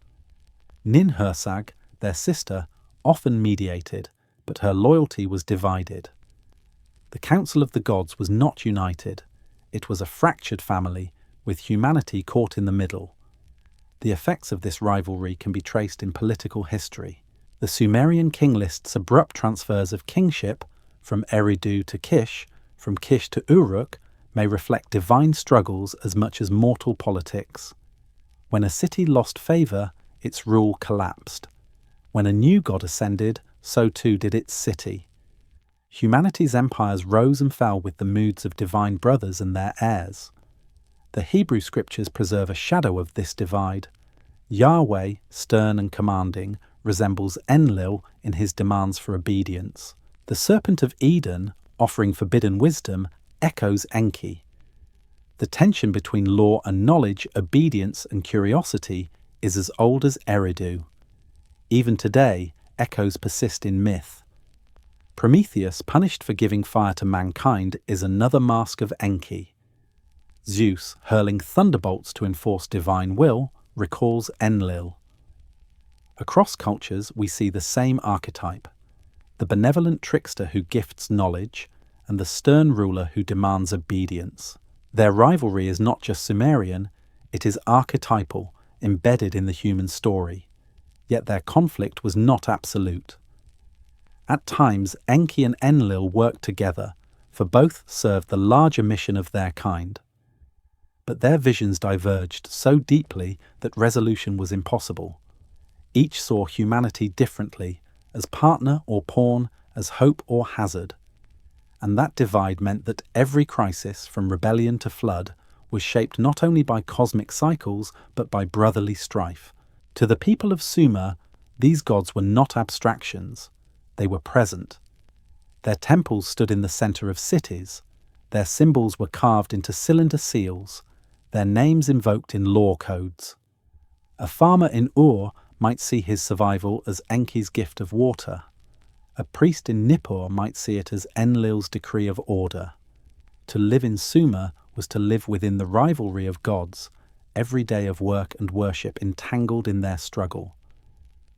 Ninhursag, their sister, often mediated, but her loyalty was divided. The Council of the Gods was not united. It was a fractured family, with humanity caught in the middle. The effects of this rivalry can be traced in political history. The Sumerian king list's abrupt transfers of kingship, from Eridu to Kish, from Kish to Uruk, may reflect divine struggles as much as mortal politics. When a city lost favour, its rule collapsed. When a new god ascended, so too did its city. Humanity's empires rose and fell with the moods of divine brothers and their heirs. The Hebrew scriptures preserve a shadow of this divide. Yahweh, stern and commanding, resembles Enlil in his demands for obedience. The serpent of Eden, offering forbidden wisdom, echoes Enki. The tension between law and knowledge, obedience and curiosity is as old as Eridu. Even today, echoes persist in myth. Prometheus, punished for giving fire to mankind, is another mask of Enki. Zeus, hurling thunderbolts to enforce divine will, recalls Enlil. Across cultures, we see the same archetype: the benevolent trickster who gifts knowledge, and the stern ruler who demands obedience. Their rivalry is not just Sumerian, it is archetypal, embedded in the human story. Yet their conflict was not absolute. At times, Enki and Enlil worked together, for both served the larger mission of their kind. But their visions diverged so deeply that resolution was impossible. Each saw humanity differently, as partner or pawn, as hope or hazard. And that divide meant that every crisis, from rebellion to flood, was shaped not only by cosmic cycles, but by brotherly strife. To the people of Sumer, these gods were not abstractions. They were present. Their temples stood in the center of cities. Their symbols were carved into cylinder seals, their names invoked in law codes. A farmer in Ur might see his survival as Enki's gift of water. A priest in Nippur might see it as Enlil's decree of order. To live in Sumer was to live within the rivalry of gods, every day of work and worship entangled in their struggle.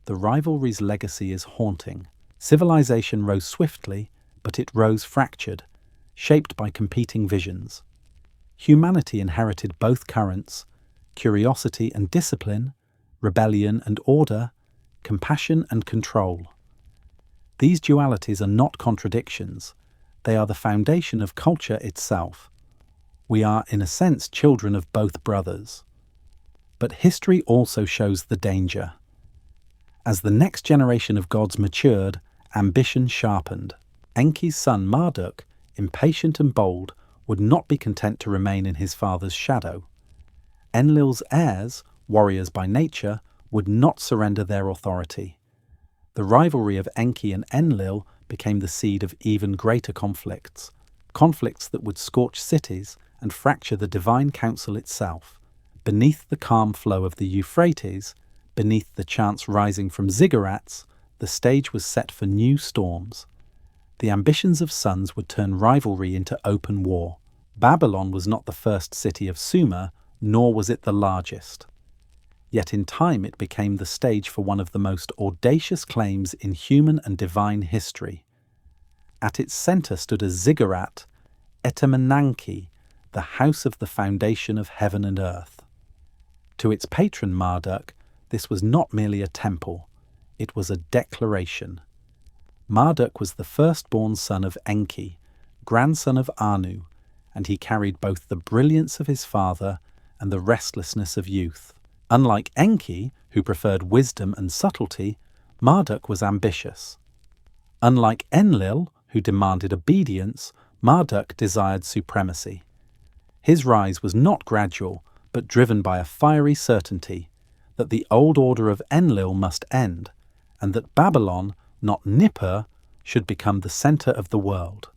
The rivalry's legacy is haunting. Civilization rose swiftly, but it rose fractured, shaped by competing visions. Humanity inherited both currents, curiosity and discipline, rebellion and order, compassion and control. These dualities are not contradictions. They are the foundation of culture itself. We are, in a sense, children of both brothers. But history also shows the danger. As the next generation of gods matured, ambition sharpened. Enki's son Marduk, impatient and bold, would not be content to remain in his father's shadow. Enlil's heirs, warriors by nature, would not surrender their authority. The rivalry of Enki and Enlil became the seed of even greater conflicts, conflicts that would scorch cities and fracture the divine council itself. Beneath the calm flow of the Euphrates, beneath the chants rising from ziggurats, the stage was set for new storms. The ambitions of sons would turn rivalry into open war. Babylon was not the first city of Sumer, nor was it the largest. Yet in time it became the stage for one of the most audacious claims in human and divine history. At its centre stood a ziggurat, Anunnaki, the house of the foundation of heaven and earth. To its patron Marduk, this was not merely a temple, it was a declaration. Marduk was the firstborn son of Enki, grandson of Anu, and he carried both the brilliance of his father and the restlessness of youth. Unlike Enki, who preferred wisdom and subtlety, Marduk was ambitious. Unlike Enlil, who demanded obedience, Marduk desired supremacy. His rise was not gradual, but driven by a fiery certainty that the old order of Enlil must end, and that Babylon, not Nippur, should become the centre of the world.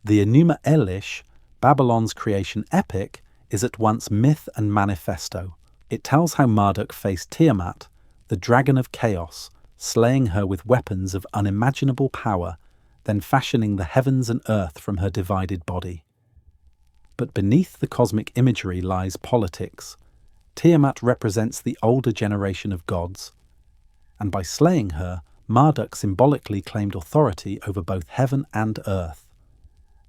The Enuma Elish, Babylon's creation epic, is at once myth and manifesto. It tells how Marduk faced Tiamat, the dragon of chaos, slaying her with weapons of unimaginable power, then fashioning the heavens and earth from her divided body. But beneath the cosmic imagery lies politics. Tiamat represents the older generation of gods, and by slaying her, Marduk symbolically claimed authority over both heaven and earth.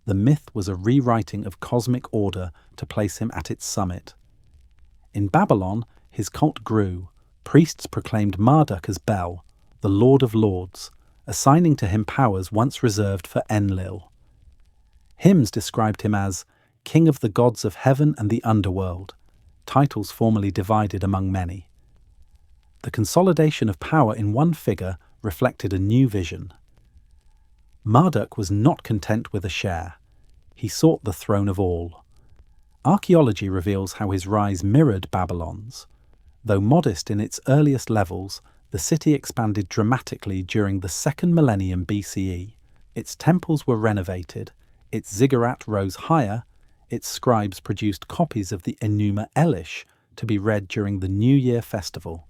The myth was a rewriting of cosmic order to place him at its summit. In Babylon, his cult grew. Priests proclaimed Marduk as Bel, the Lord of Lords, assigning to him powers once reserved for Enlil. Hymns described him as King of the gods of heaven and the underworld, titles formerly divided among many. The consolidation of power in one figure reflected a new vision. Marduk was not content with a share. He sought the throne of all. Archaeology reveals how his rise mirrored Babylon's. Though modest in its earliest levels, the city expanded dramatically during the 2nd millennium BCE. Its temples were renovated, its ziggurat rose higher, its scribes produced copies of the Enuma Elish to be read during the New Year festival.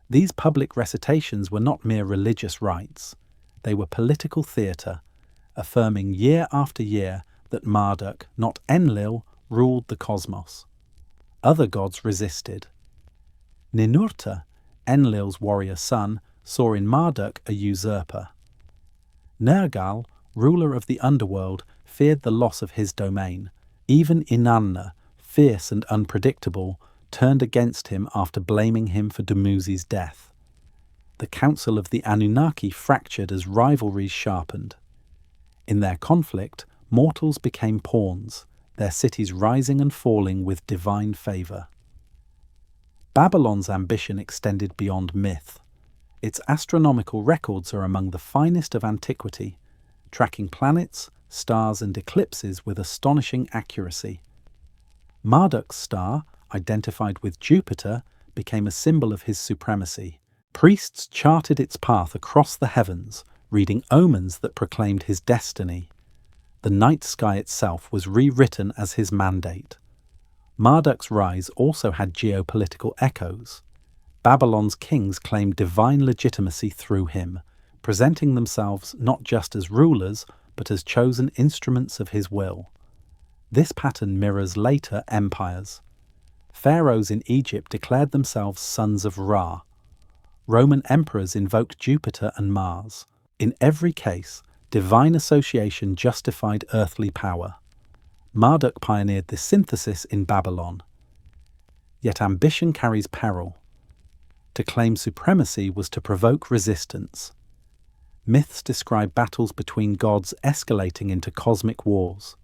These public recitations were not mere religious rites. They were political theatre, affirming year after year that Marduk, not Enlil, ruled the cosmos. Other gods resisted. Ninurta, Enlil's warrior son, saw in Marduk a usurper. Nergal, ruler of the underworld, feared the loss of his domain. Even Inanna, fierce and unpredictable, turned against him after blaming him for Dumuzi's death. The council of the Anunnaki fractured as rivalries sharpened. In their conflict, mortals became pawns, their cities rising and falling with divine favour. Babylon's ambition extended beyond myth. Its astronomical records are among the finest of antiquity, tracking planets, stars and eclipses with astonishing accuracy. Marduk's star, identified with Jupiter, became a symbol of his supremacy. Priests charted its path across the heavens, reading omens that proclaimed his destiny. The night sky itself was rewritten as his mandate. Marduk's rise also had geopolitical echoes. Babylon's kings claimed divine legitimacy through him, presenting themselves not just as rulers, but as chosen instruments of his will. This pattern mirrors later empires. Pharaohs in Egypt declared themselves sons of Ra. Roman emperors invoked Jupiter and Mars. In every case, divine association justified earthly power. Marduk pioneered this synthesis in Babylon. Yet ambition carries peril. To claim supremacy was to provoke resistance. Myths describe battles between gods escalating into cosmic wars.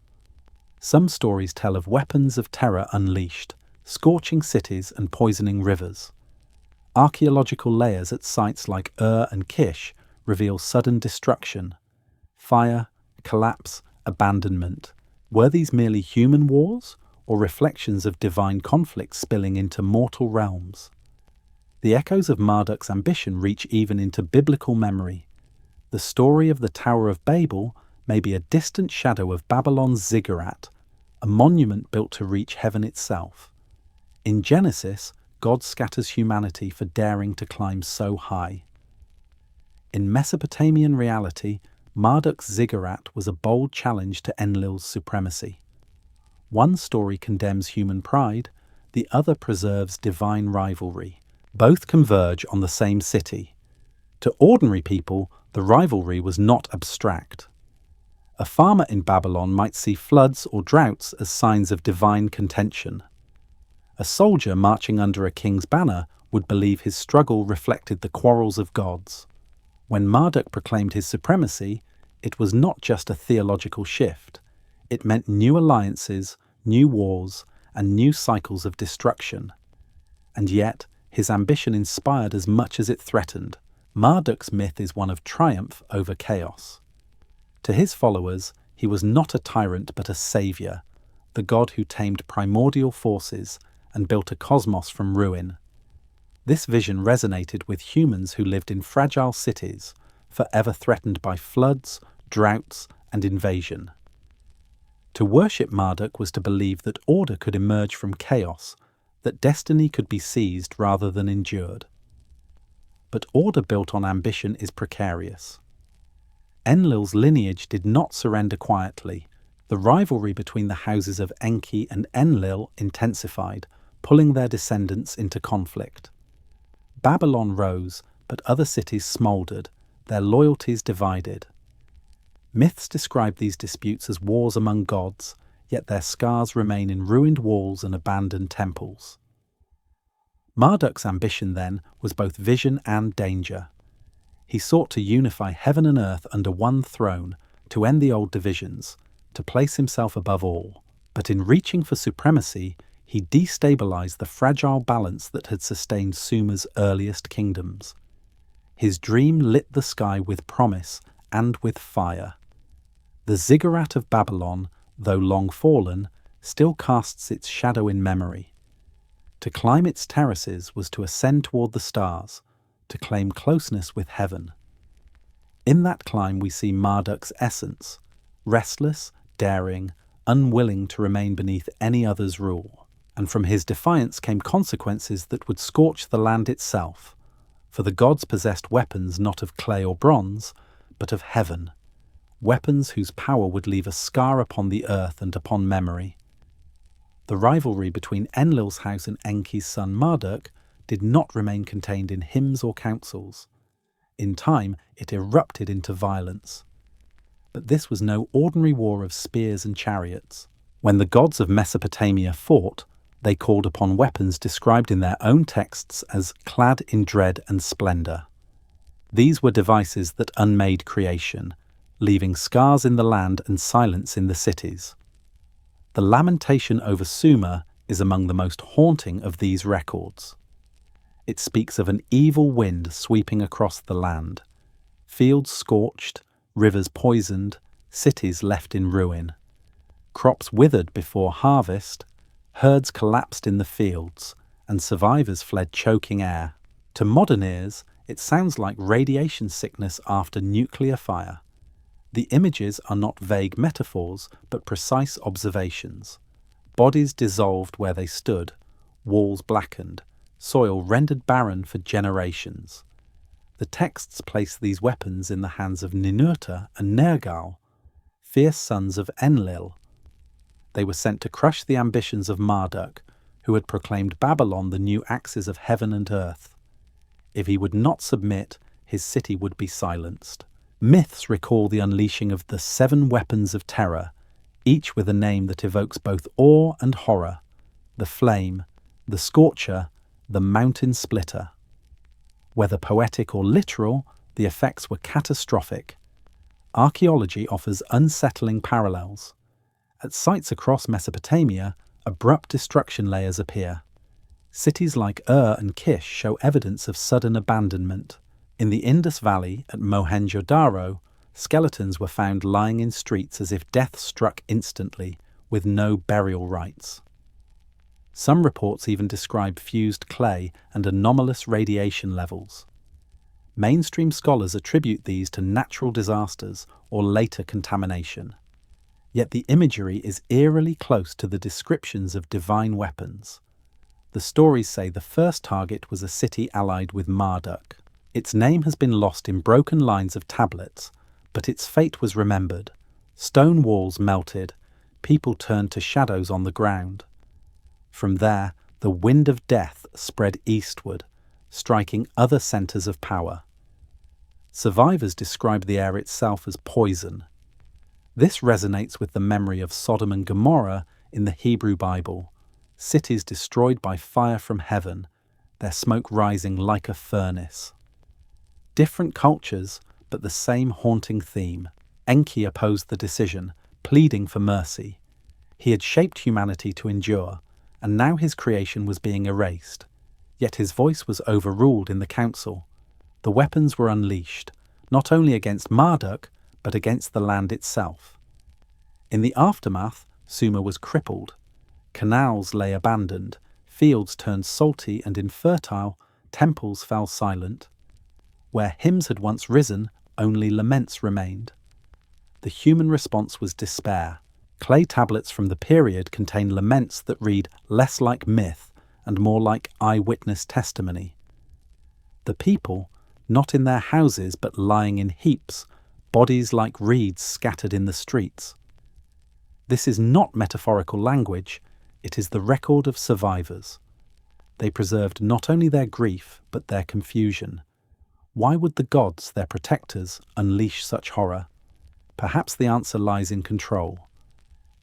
Some stories tell of weapons of terror unleashed, scorching cities and poisoning rivers. Archaeological layers at sites like Ur and Kish reveal sudden destruction. Fire, collapse, abandonment. Were these merely human wars, or reflections of divine conflict spilling into mortal realms? The echoes of Marduk's ambition reach even into biblical memory. The story of the Tower of Babel may be a distant shadow of Babylon's ziggurat, a monument built to reach heaven itself. In Genesis, God scatters humanity for daring to climb so high. In Mesopotamian reality, Marduk's ziggurat was a bold challenge to Enlil's supremacy. One story condemns human pride, the other preserves divine rivalry. Both converge on the same city. To ordinary people, the rivalry was not abstract. A farmer in Babylon might see floods or droughts as signs of divine contention. A soldier marching under a king's banner would believe his struggle reflected the quarrels of gods. When Marduk proclaimed his supremacy, it was not just a theological shift. It meant new alliances, new wars, and new cycles of destruction. And yet, his ambition inspired as much as it threatened. Marduk's myth is one of triumph over chaos. To his followers, he was not a tyrant but a savior, the god who tamed primordial forces and built a cosmos from ruin. This vision resonated with humans who lived in fragile cities, forever threatened by floods, droughts, and invasion. To worship Marduk was to believe that order could emerge from chaos, that destiny could be seized rather than endured. But order built on ambition is precarious. Enlil's lineage did not surrender quietly. The rivalry between the houses of Enki and Enlil intensified, pulling their descendants into conflict. Babylon rose, but other cities smouldered, their loyalties divided. Myths describe these disputes as wars among gods, yet their scars remain in ruined walls and abandoned temples. Marduk's ambition, then, was both vision and danger. He sought to unify heaven and earth under one throne, to end the old divisions, to place himself above all. But in reaching for supremacy, he destabilized the fragile balance that had sustained Sumer's earliest kingdoms. His dream lit the sky with promise and with fire. The ziggurat of Babylon, though long fallen, still casts its shadow in memory. To climb its terraces was to ascend toward the stars, to claim closeness with heaven. In that climb we see Marduk's essence, restless, daring, unwilling to remain beneath any other's rule. And from his defiance came consequences that would scorch the land itself, for the gods possessed weapons not of clay or bronze, but of heaven, weapons whose power would leave a scar upon the earth and upon memory. The rivalry between Enlil's house and Enki's son Marduk did not remain contained in hymns or councils. In time, it erupted into violence. But this was no ordinary war of spears and chariots. When the gods of Mesopotamia fought, they called upon weapons described in their own texts as clad in dread and splendor. These were devices that unmade creation, leaving scars in the land and silence in the cities. The lamentation over Sumer is among the most haunting of these records. It speaks of an evil wind sweeping across the land, fields scorched, rivers poisoned, cities left in ruin. Crops withered before harvest, herds collapsed in the fields, and survivors fled choking air. To modern ears, it sounds like radiation sickness after nuclear fire. The images are not vague metaphors, but precise observations. Bodies dissolved where they stood, walls blackened, soil rendered barren for generations. The texts place these weapons in the hands of Ninurta and Nergal, fierce sons of Enlil. They were sent to crush the ambitions of Marduk, who had proclaimed Babylon the new axis of heaven and earth. If he would not submit, his city would be silenced. Myths recall the unleashing of the 7 weapons of terror, each with a name that evokes both awe and horror: the flame, the scorcher, the mountain splitter. Whether poetic or literal, the effects were catastrophic. Archaeology offers unsettling parallels. At sites across Mesopotamia, abrupt destruction layers appear. Cities like and Kish show evidence of sudden abandonment. In the Indus Valley at Mohenjo-Daro, skeletons were found lying in streets as if death struck instantly, with no burial rites. Some reports even describe fused clay and anomalous radiation levels. Mainstream scholars attribute these to natural disasters or later contamination. Yet the imagery is eerily close to the descriptions of divine weapons. The stories say the first target was a city allied with Marduk. Its name has been lost in broken lines of tablets, but its fate was remembered. Stone walls melted, people turned to shadows on the ground. From there, the wind of death spread eastward, striking other centers of power. Survivors describe the air itself as poison. This resonates with the memory of Sodom and Gomorrah in the Hebrew Bible, cities destroyed by fire from heaven, their smoke rising like a furnace. Different cultures, but the same haunting theme. Enki opposed the decision, pleading for mercy. He had shaped humanity to endure, and now his creation was being erased. Yet his voice was overruled in the council. The weapons were unleashed, not only against Marduk, but against the land itself. In the aftermath, Sumer was crippled. Canals lay abandoned, fields turned salty and infertile, temples fell silent. Where hymns had once risen, only laments remained. The human response was despair. Clay tablets from the period contain laments that read less like myth and more like eyewitness testimony. The people, not in their houses but lying in heaps, bodies like reeds scattered in the streets. This is not metaphorical language, it is the record of survivors. They preserved not only their grief but their confusion. Why would the gods, their protectors, unleash such horror? Perhaps the answer lies in control.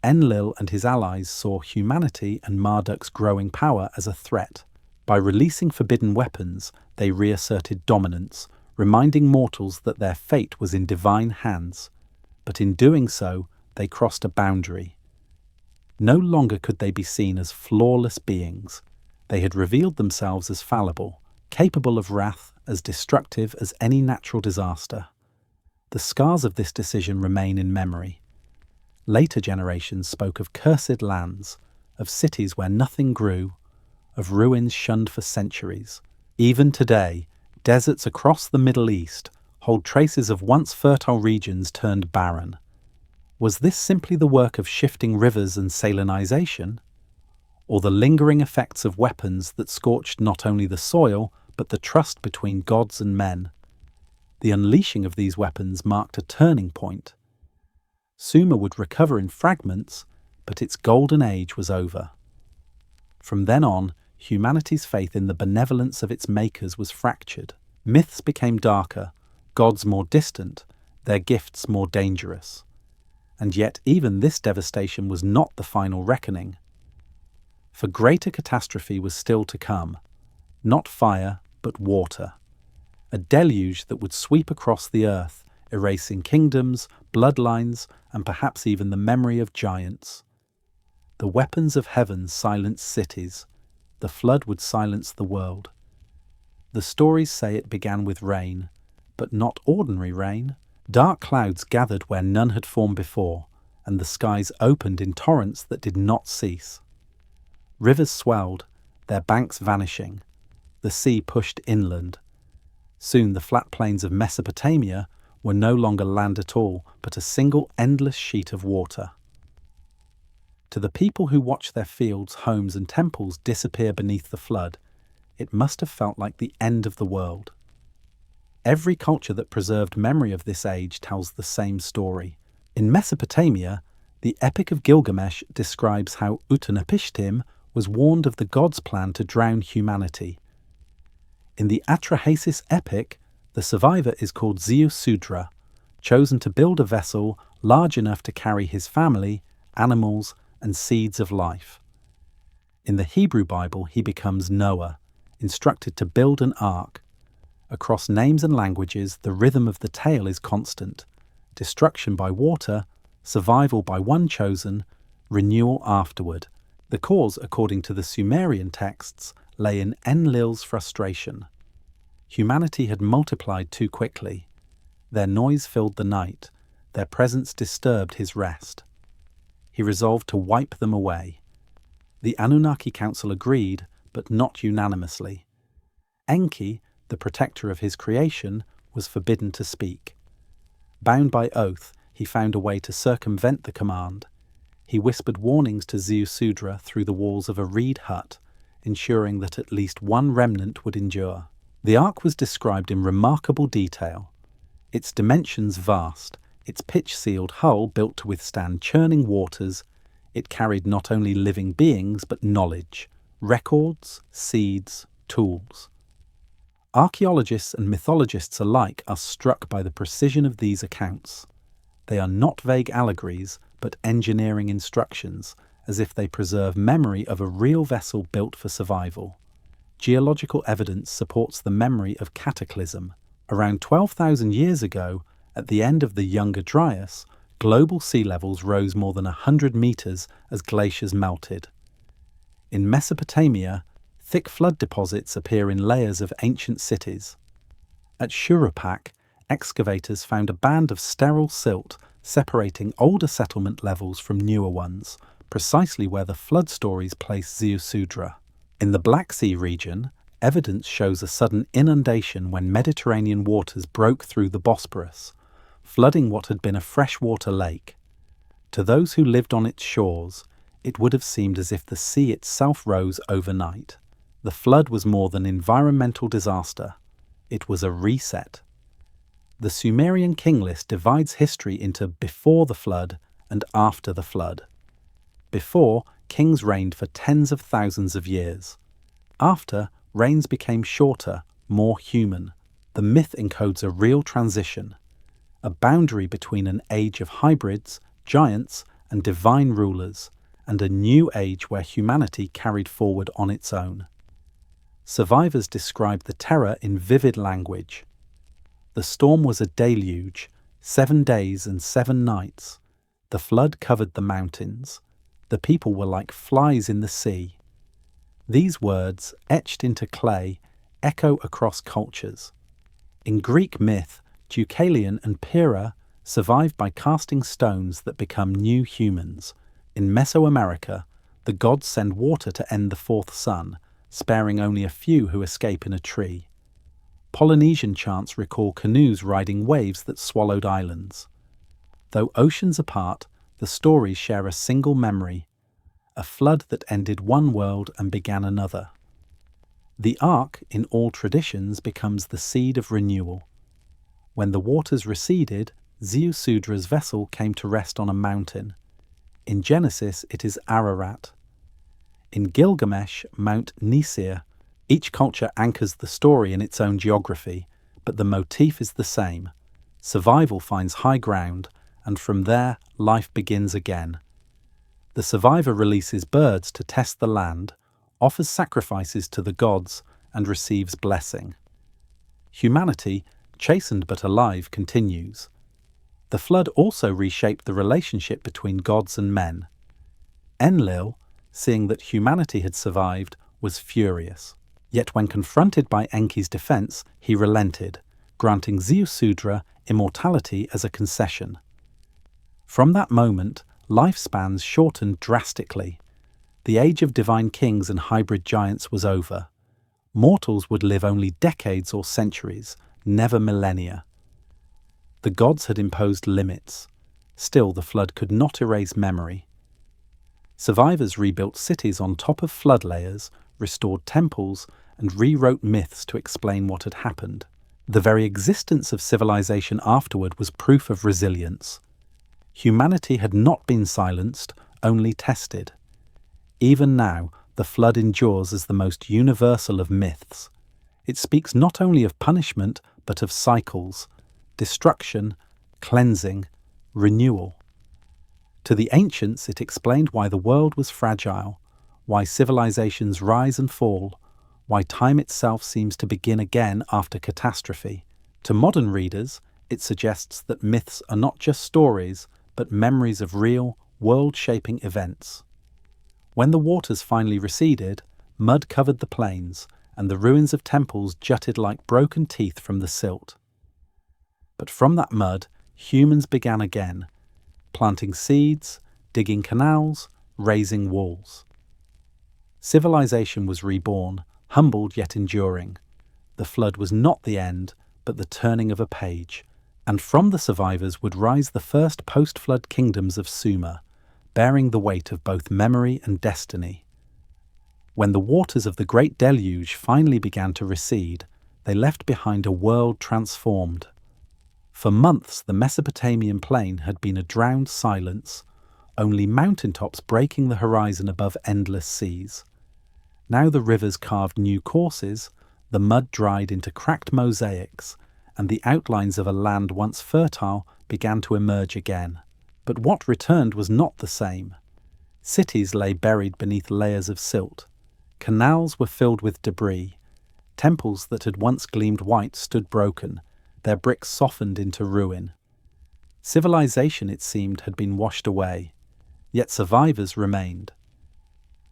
Enlil and his allies saw humanity and Marduk's growing power as a threat. By releasing forbidden weapons, they reasserted dominance, reminding mortals that their fate was in divine hands. But in doing so, they crossed a boundary. No longer could they be seen as flawless beings. They had revealed themselves as fallible, capable of wrath, as destructive as any natural disaster. The scars of this decision remain in memory. Later generations spoke of cursed lands, of cities where nothing grew, of ruins shunned for centuries. Even today, deserts across the Middle East hold traces of once fertile regions turned barren. Was this simply the work of shifting rivers and salinization, or the lingering effects of weapons that scorched not only the soil, but the trust between gods and men? The unleashing of these weapons marked a turning point. Sumer would recover in fragments, but its golden age was over. From then on, humanity's faith in the benevolence of its makers was fractured. Myths became darker, gods more distant, their gifts more dangerous. And yet even this devastation was not the final reckoning. For greater catastrophe was still to come, not fire, but water. A deluge that would sweep across the earth, erasing kingdoms, bloodlines, and perhaps even the memory of giants. The weapons of heaven silenced cities. The flood would silence the world. The stories say it began with rain, but not ordinary rain. Dark clouds gathered where none had formed before, and the skies opened in torrents that did not cease. Rivers swelled, their banks vanishing. The sea pushed inland. Soon the flat plains of Mesopotamia were no longer land at all, but a single endless sheet of water. To the people who watched their fields, homes, and temples disappear beneath the flood, it must have felt like the end of the world. Every culture that preserved memory of this age tells the same story. In Mesopotamia, the Epic of Gilgamesh describes how Utanapishtim was warned of the gods' plan to drown humanity. In the Atrahasis epic, the survivor is called Ziusudra, chosen to build a vessel large enough to carry his family, animals, and seeds of life. In the Hebrew Bible, he becomes Noah, instructed to build an ark. Across names and languages, the rhythm of the tale is constant: destruction by water, survival by one chosen, renewal afterward. The cause, according to the Sumerian texts, lay in Enlil's frustration. Humanity had multiplied too quickly. Their noise filled the night. Their presence disturbed his rest. He resolved to wipe them away. The Anunnaki Council agreed, but not unanimously. Enki, the protector of his creation, was forbidden to speak. Bound by oath, he found a way to circumvent the command. He whispered warnings to Ziusudra through the walls of a reed hut, ensuring that at least one remnant would endure. The ark was described in remarkable detail. Its dimensions vast, its pitch-sealed hull built to withstand churning waters. It carried not only living beings but knowledge, records, seeds, tools. Archaeologists and mythologists alike are struck by the precision of these accounts. They are not vague allegories, but engineering instructions, as if they preserve memory of a real vessel built for survival. Geological evidence supports the memory of Cataclysm. Around 12,000 years ago, at the end of the Younger Dryas, global sea levels rose more than 100 meters as glaciers melted. In Mesopotamia, thick flood deposits appear in layers of ancient cities. At Shurupak, excavators found a band of sterile silt separating older settlement levels from newer ones, precisely where the flood stories place Ziusudra. In the Black Sea region, evidence shows a sudden inundation when Mediterranean waters broke through the Bosporus, flooding what had been a freshwater lake. To those who lived on its shores, it would have seemed as if the sea itself rose overnight. The flood was more than environmental disaster. It was a reset. The Sumerian king list divides history into before the flood and after the flood. Before, kings reigned for tens of thousands of years. After, reigns became shorter, more human. The myth encodes a real transition, a boundary between an age of hybrids, giants, and divine rulers, and a new age where humanity carried forward on its own. Survivors describe the terror in vivid language. The storm was a deluge, 7 days and 7 nights. The flood covered the mountains. The people were like flies in the sea. These words, etched into clay, echo across cultures. In Greek myth, Deucalion and Pyrrha survive by casting stones that become new humans. In Mesoamerica, the gods send water to end the fourth sun, sparing only a few who escape in a tree. Polynesian chants recall canoes riding waves that swallowed islands. Though oceans apart, the stories share a single memory, a flood that ended one world and began another. The ark, in all traditions, becomes the seed of renewal. When the waters receded, Ziusudra's vessel came to rest on a mountain. In Genesis, it is Ararat. In Gilgamesh, Mount Nisir. Each culture anchors the story in its own geography, but the motif is the same. Survival finds high ground, and from there, life begins again. The survivor releases birds to test the land, offers sacrifices to the gods, and receives blessing. Humanity, chastened but alive, continues. The flood also reshaped the relationship between gods and men. Enlil, seeing that humanity had survived, was furious. Yet when confronted by Enki's defense, he relented, granting Ziusudra immortality as a concession. From that moment, lifespans shortened drastically. The age of divine kings and hybrid giants was over. Mortals would live only decades or centuries, never millennia. The gods had imposed limits. Still, the flood could not erase memory. Survivors rebuilt cities on top of flood layers, restored temples, and rewrote myths to explain what had happened. The very existence of civilization afterward was proof of resilience. Humanity had not been silenced, only tested. Even now, the flood endures as the most universal of myths. It speaks not only of punishment, but of cycles, destruction, cleansing, renewal. To the ancients, it explained why the world was fragile, why civilizations rise and fall, why time itself seems to begin again after catastrophe. To modern readers, it suggests that myths are not just stories, but memories of real, world-shaping events. When the waters finally receded, mud covered the plains, and the ruins of temples jutted like broken teeth from the silt. But from that mud, humans began again, planting seeds, digging canals, raising walls. Civilization was reborn, humbled yet enduring. The flood was not the end, but the turning of a page, and from the survivors would rise the first post-flood kingdoms of Sumer, bearing the weight of both memory and destiny. When the waters of the Great Deluge finally began to recede, they left behind a world transformed. For months, the Mesopotamian plain had been a drowned silence, only mountaintops breaking the horizon above endless seas. Now the rivers carved new courses, the mud dried into cracked mosaics, and the outlines of a land once fertile began to emerge again. But what returned was not the same. Cities lay buried beneath layers of silt. Canals were filled with debris. Temples that had once gleamed white stood broken, their bricks softened into ruin. Civilization, it seemed, had been washed away, yet survivors remained.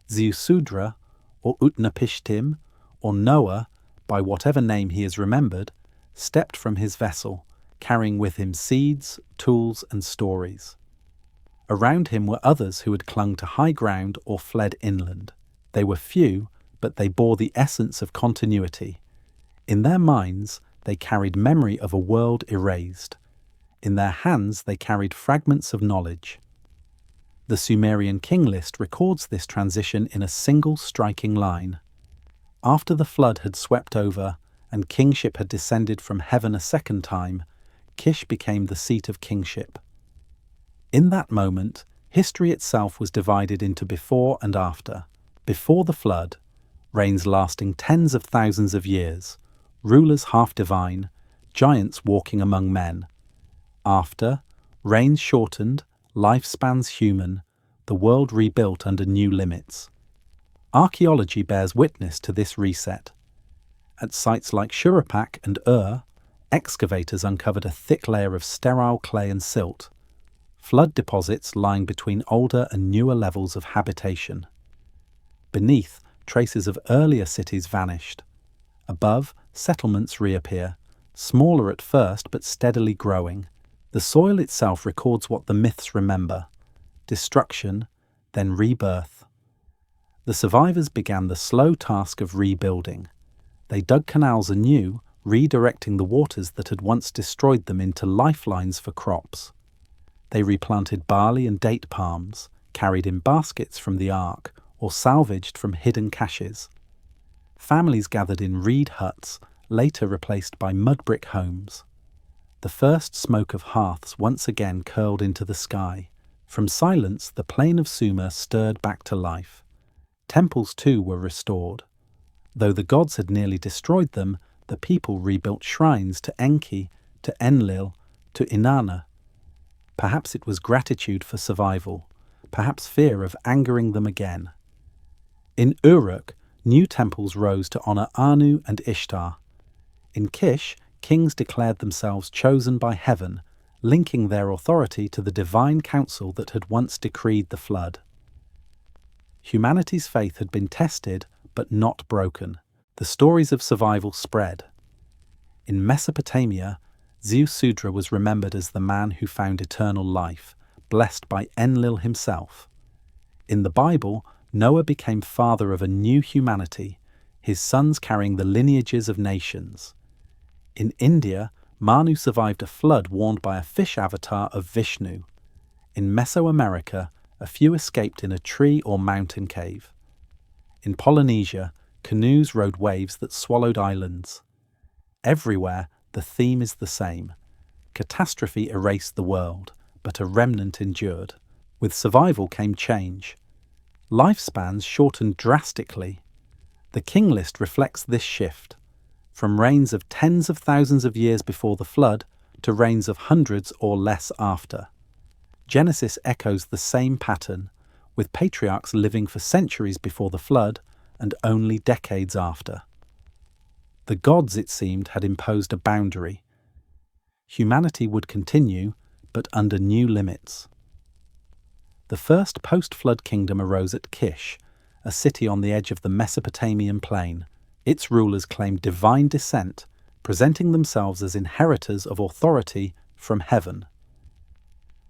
Ziusudra, or Utnapishtim, or Noah, by whatever name he is remembered, stepped from his vessel, carrying with him seeds, tools, and stories. Around him were others who had clung to high ground or fled inland. They were few, but they bore the essence of continuity. In their minds, they carried memory of a world erased. In their hands, they carried fragments of knowledge. The Sumerian king list records this transition in a single striking line. After the flood had swept over and kingship had descended from heaven a second time, Kish became the seat of kingship. In that moment, history itself was divided into before and after. Before the flood, reigns lasting tens of thousands of years, rulers half divine, giants walking among men. After, reigns shortened, lifespans human, the world rebuilt under new limits. Archaeology bears witness to this reset. At sites like Shurapak and excavators uncovered a thick layer of sterile clay and silt, flood deposits lying between older and newer levels of habitation. Beneath, traces of earlier cities vanished. Above, settlements reappear, smaller at first but steadily growing. The soil itself records what the myths remember: destruction, then rebirth. The survivors began the slow task of rebuilding. They dug canals anew, redirecting the waters that had once destroyed them into lifelines for crops. They replanted barley and date palms, carried in baskets from the ark, or salvaged from hidden caches. Families gathered in reed huts, later replaced by mud brick homes. The first smoke of hearths once again curled into the sky. From silence, the plain of Sumer stirred back to life. Temples too were restored. Though the gods had nearly destroyed them, the people rebuilt shrines to Enki, to Enlil, to Inanna. Perhaps it was gratitude for survival, perhaps fear of angering them again. In Uruk, new temples rose to honour Anu and Ishtar. In Kish, kings declared themselves chosen by heaven, linking their authority to the divine council that had once decreed the flood. Humanity's faith had been tested, but not broken. The stories of survival spread. In Mesopotamia, Ziusudra was remembered as the man who found eternal life, blessed by Enlil himself. In the Bible, Noah became father of a new humanity, his sons carrying the lineages of nations. In India, Manu survived a flood warned by a fish avatar of Vishnu. In Mesoamerica, a few escaped in a tree or mountain cave. In Polynesia, Canoes rode waves that swallowed islands. Everywhere, the theme is the same. Catastrophe erased the world, but a remnant endured. With survival came change. Lifespans shortened drastically. The king list reflects this shift, from reigns of tens of thousands of years before the flood to reigns of hundreds or less after. Genesis echoes the same pattern, with patriarchs living for centuries before the flood and only decades after. The gods, it seemed, had imposed a boundary. Humanity would continue, but under new limits. The first post-flood kingdom arose at Kish, a city on the edge of the Mesopotamian plain. Its rulers claimed divine descent, presenting themselves as inheritors of authority from heaven.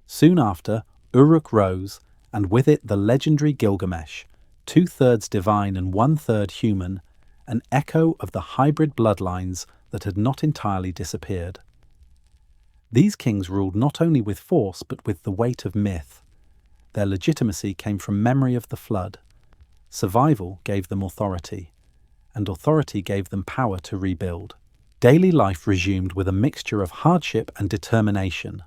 Soon after, Uruk rose, and with it the legendary Gilgamesh, 2/3 divine and 1/3 human, an echo of the hybrid bloodlines that had not entirely disappeared. These kings ruled not only with force but with the weight of myth. Their legitimacy came from memory of the flood. Survival gave them authority, and authority gave them power to rebuild. Daily life resumed with a mixture of hardship and determination.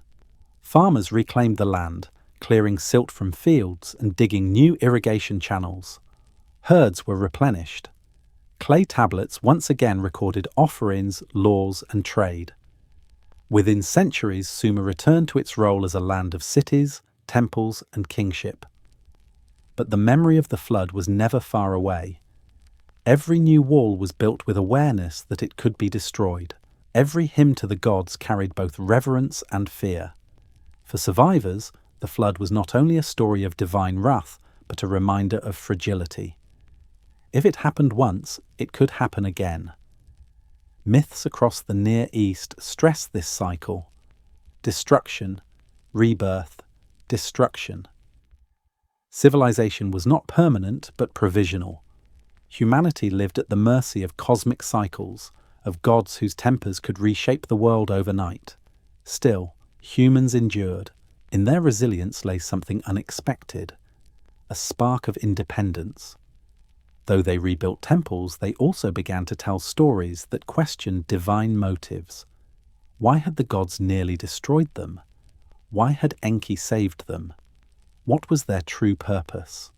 Farmers reclaimed the land, clearing silt from fields and digging new irrigation channels. Herds were replenished. Clay tablets once again recorded offerings, laws, and trade. Within centuries, Sumer returned to its role as a land of cities, temples, and kingship. But the memory of the flood was never far away. Every new wall was built with awareness that it could be destroyed. Every hymn to the gods carried both reverence and fear. For survivors, the flood was not only a story of divine wrath, but a reminder of fragility. If it happened once, it could happen again. Myths across the Near East stress this cycle. Destruction, rebirth, destruction. Civilization was not permanent but provisional. Humanity lived at the mercy of cosmic cycles, of gods whose tempers could reshape the world overnight. Still, humans endured. In their resilience lay something unexpected, a spark of independence. Though they rebuilt temples, they also began to tell stories that questioned divine motives. Why had the gods nearly destroyed them? Why had Enki saved them? What was their true purpose?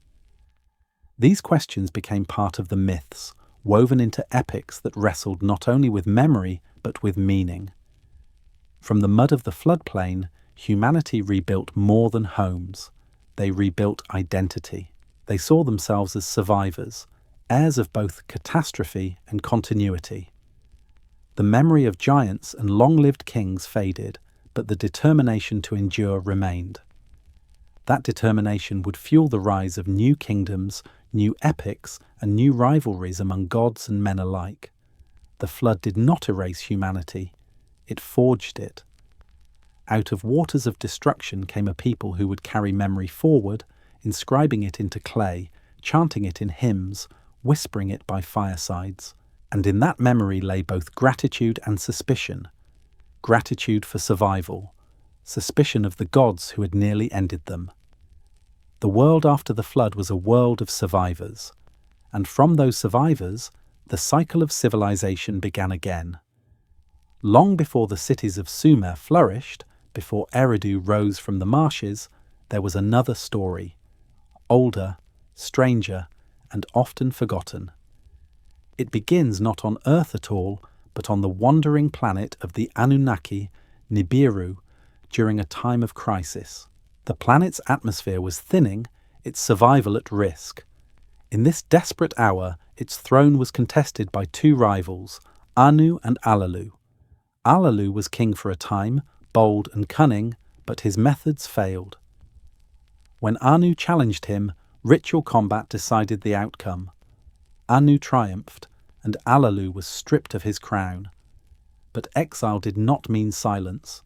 These questions became part of the myths, woven into epics that wrestled not only with memory but with meaning. From the mud of the floodplain, humanity rebuilt more than homes. They rebuilt identity. They saw themselves as survivors, heirs of both catastrophe and continuity. The memory of giants and long-lived kings faded, but the determination to endure remained. That determination would fuel the rise of new kingdoms, new epics, and new rivalries among gods and men alike. The flood did not erase humanity, it forged it. Out of waters of destruction came a people who would carry memory forward, inscribing it into clay, chanting it in hymns, whispering it by firesides. And in that memory lay both gratitude and suspicion. Gratitude for survival, suspicion of the gods who had nearly ended them. The world after the flood was a world of survivors, and from those survivors, the cycle of civilization began again. Long before the cities of Sumer flourished, before Eridu rose from the marshes, there was another story, older, stranger, and often forgotten. It begins not on Earth at all, but on the wandering planet of the Anunnaki, Nibiru, during a time of crisis. The planet's atmosphere was thinning, its survival at risk. In this desperate hour, its throne was contested by two rivals, Anu and Allalu. Allalu was king for a time, bold and cunning, but his methods failed. When Anu challenged him, ritual combat decided the outcome. Anu triumphed, and Allalu was stripped of his crown. But exile did not mean silence.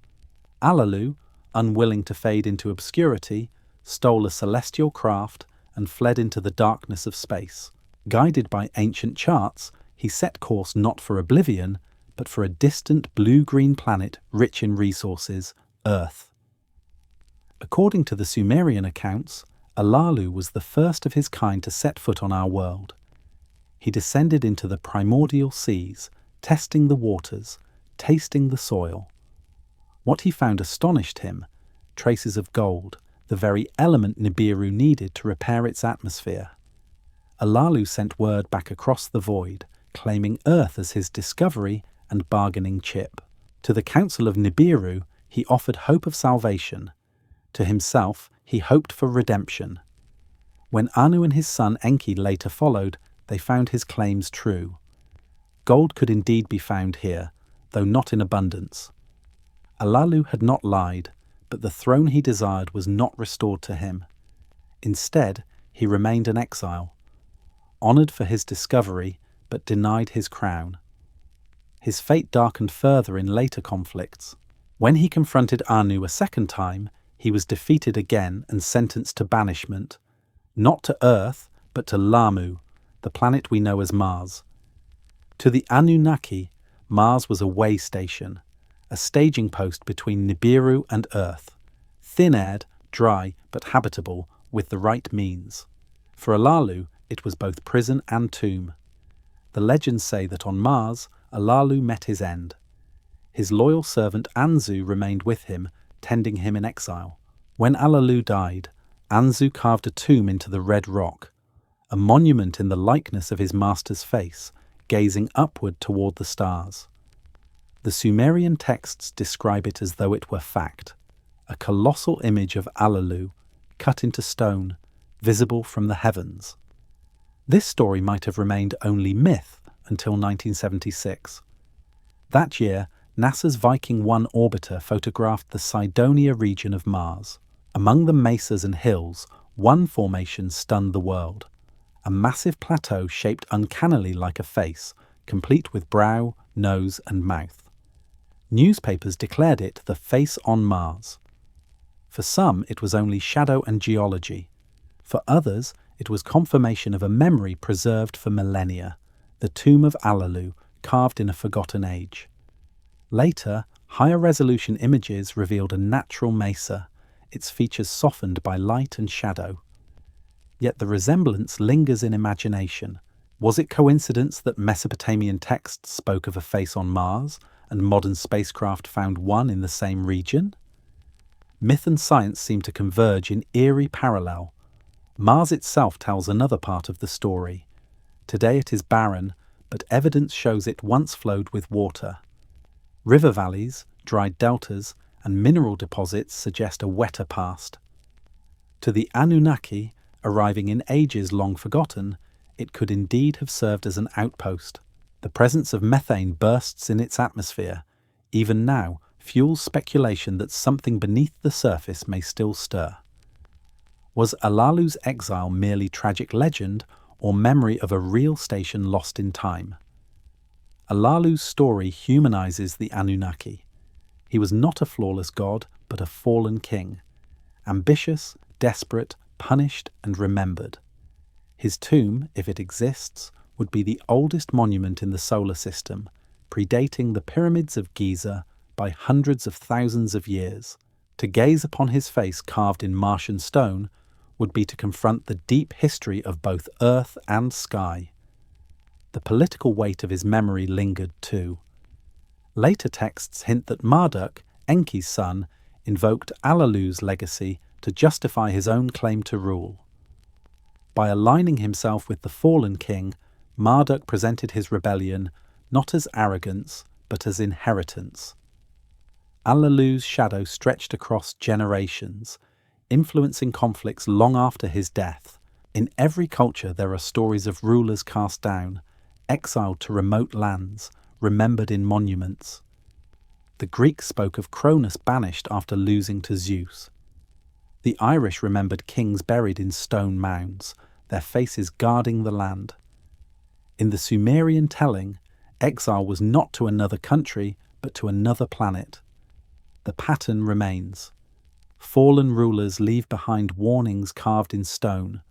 Allalu, unwilling to fade into obscurity, stole a celestial craft and fled into the darkness of space. Guided by ancient charts, he set course not for oblivion, but for a distant blue-green planet rich in resources, Earth. According to the Sumerian accounts, Allalu was the first of his kind to set foot on our world. He descended into the primordial seas, testing the waters, tasting the soil. What he found astonished him: traces of gold, the very element Nibiru needed to repair its atmosphere. Alalu sent word back across the void, claiming Earth as his discovery and bargaining chip. To the Council of Nibiru, he offered hope of salvation. To himself, he hoped for redemption. When Anu and his son Enki later followed, they found his claims true. Gold could indeed be found here, though not in abundance. Alalu had not lied, but the throne he desired was not restored to him. Instead, he remained an exile, honoured for his discovery, but denied his crown. His fate darkened further in later conflicts. When he confronted Anu a second time, he was defeated again and sentenced to banishment, not to Earth, but to Lamu, the planet we know as Mars. To the Anunnaki, Mars was a way station, a staging post between Nibiru and Earth, thin-aired, dry, but habitable, with the right means. For Alalu, it was both prison and tomb. The legends say that on Mars, Alalu met his end. His loyal servant Anzu remained with him, tending him in exile. When Alalu died, Anzu carved a tomb into the red rock, a monument in the likeness of his master's face, gazing upward toward the stars. The Sumerian texts describe it as though it were fact, a colossal image of Alalu, cut into stone, visible from the heavens. This story might have remained only myth until 1976. That year, NASA's Viking 1 orbiter photographed the Cydonia region of Mars. Among the mesas and hills, one formation stunned the world. A massive plateau shaped uncannily like a face, complete with brow, nose, and mouth. Newspapers declared it the face on Mars. For some, it was only shadow and geology. For others, it was confirmation of a memory preserved for millennia, the tomb of Alalu, carved in a forgotten age. Later, higher-resolution images revealed a natural mesa, its features softened by light and shadow. Yet the resemblance lingers in imagination. Was it coincidence that Mesopotamian texts spoke of a face on Mars, and modern spacecraft found one in the same region? Myth and science seem to converge in eerie parallel. Mars itself tells another part of the story. Today it is barren, but evidence shows it once flowed with water. River valleys, dried deltas, and mineral deposits suggest a wetter past. To the Anunnaki, arriving in ages long forgotten, it could indeed have served as an outpost. The presence of methane bursts in its atmosphere. Even now, fuels speculation that something beneath the surface may still stir. Was Alalu's exile merely tragic legend or memory of a real station lost in time? Alalu's story humanizes the Anunnaki. He was not a flawless god, but a fallen king. Ambitious, desperate, punished, and remembered. His tomb, if it exists, would be the oldest monument in the solar system, predating the pyramids of Giza by hundreds of thousands of years. To gaze upon his face carved in Martian stone would be to confront the deep history of both earth and sky. The political weight of his memory lingered too. Later texts hint that Marduk, Enki's son, invoked Alalu's legacy to justify his own claim to rule. By aligning himself with the fallen king, Marduk presented his rebellion not as arrogance, but as inheritance. Alalu's shadow stretched across generations, influencing conflicts long after his death. In every culture there are stories of rulers cast down, exiled to remote lands, remembered in monuments. The Greeks spoke of Cronus banished after losing to Zeus. The Irish remembered kings buried in stone mounds, their faces guarding the land. In the Sumerian telling, exile was not to another country, but to another planet. The pattern remains. Fallen rulers leave behind warnings carved in stone,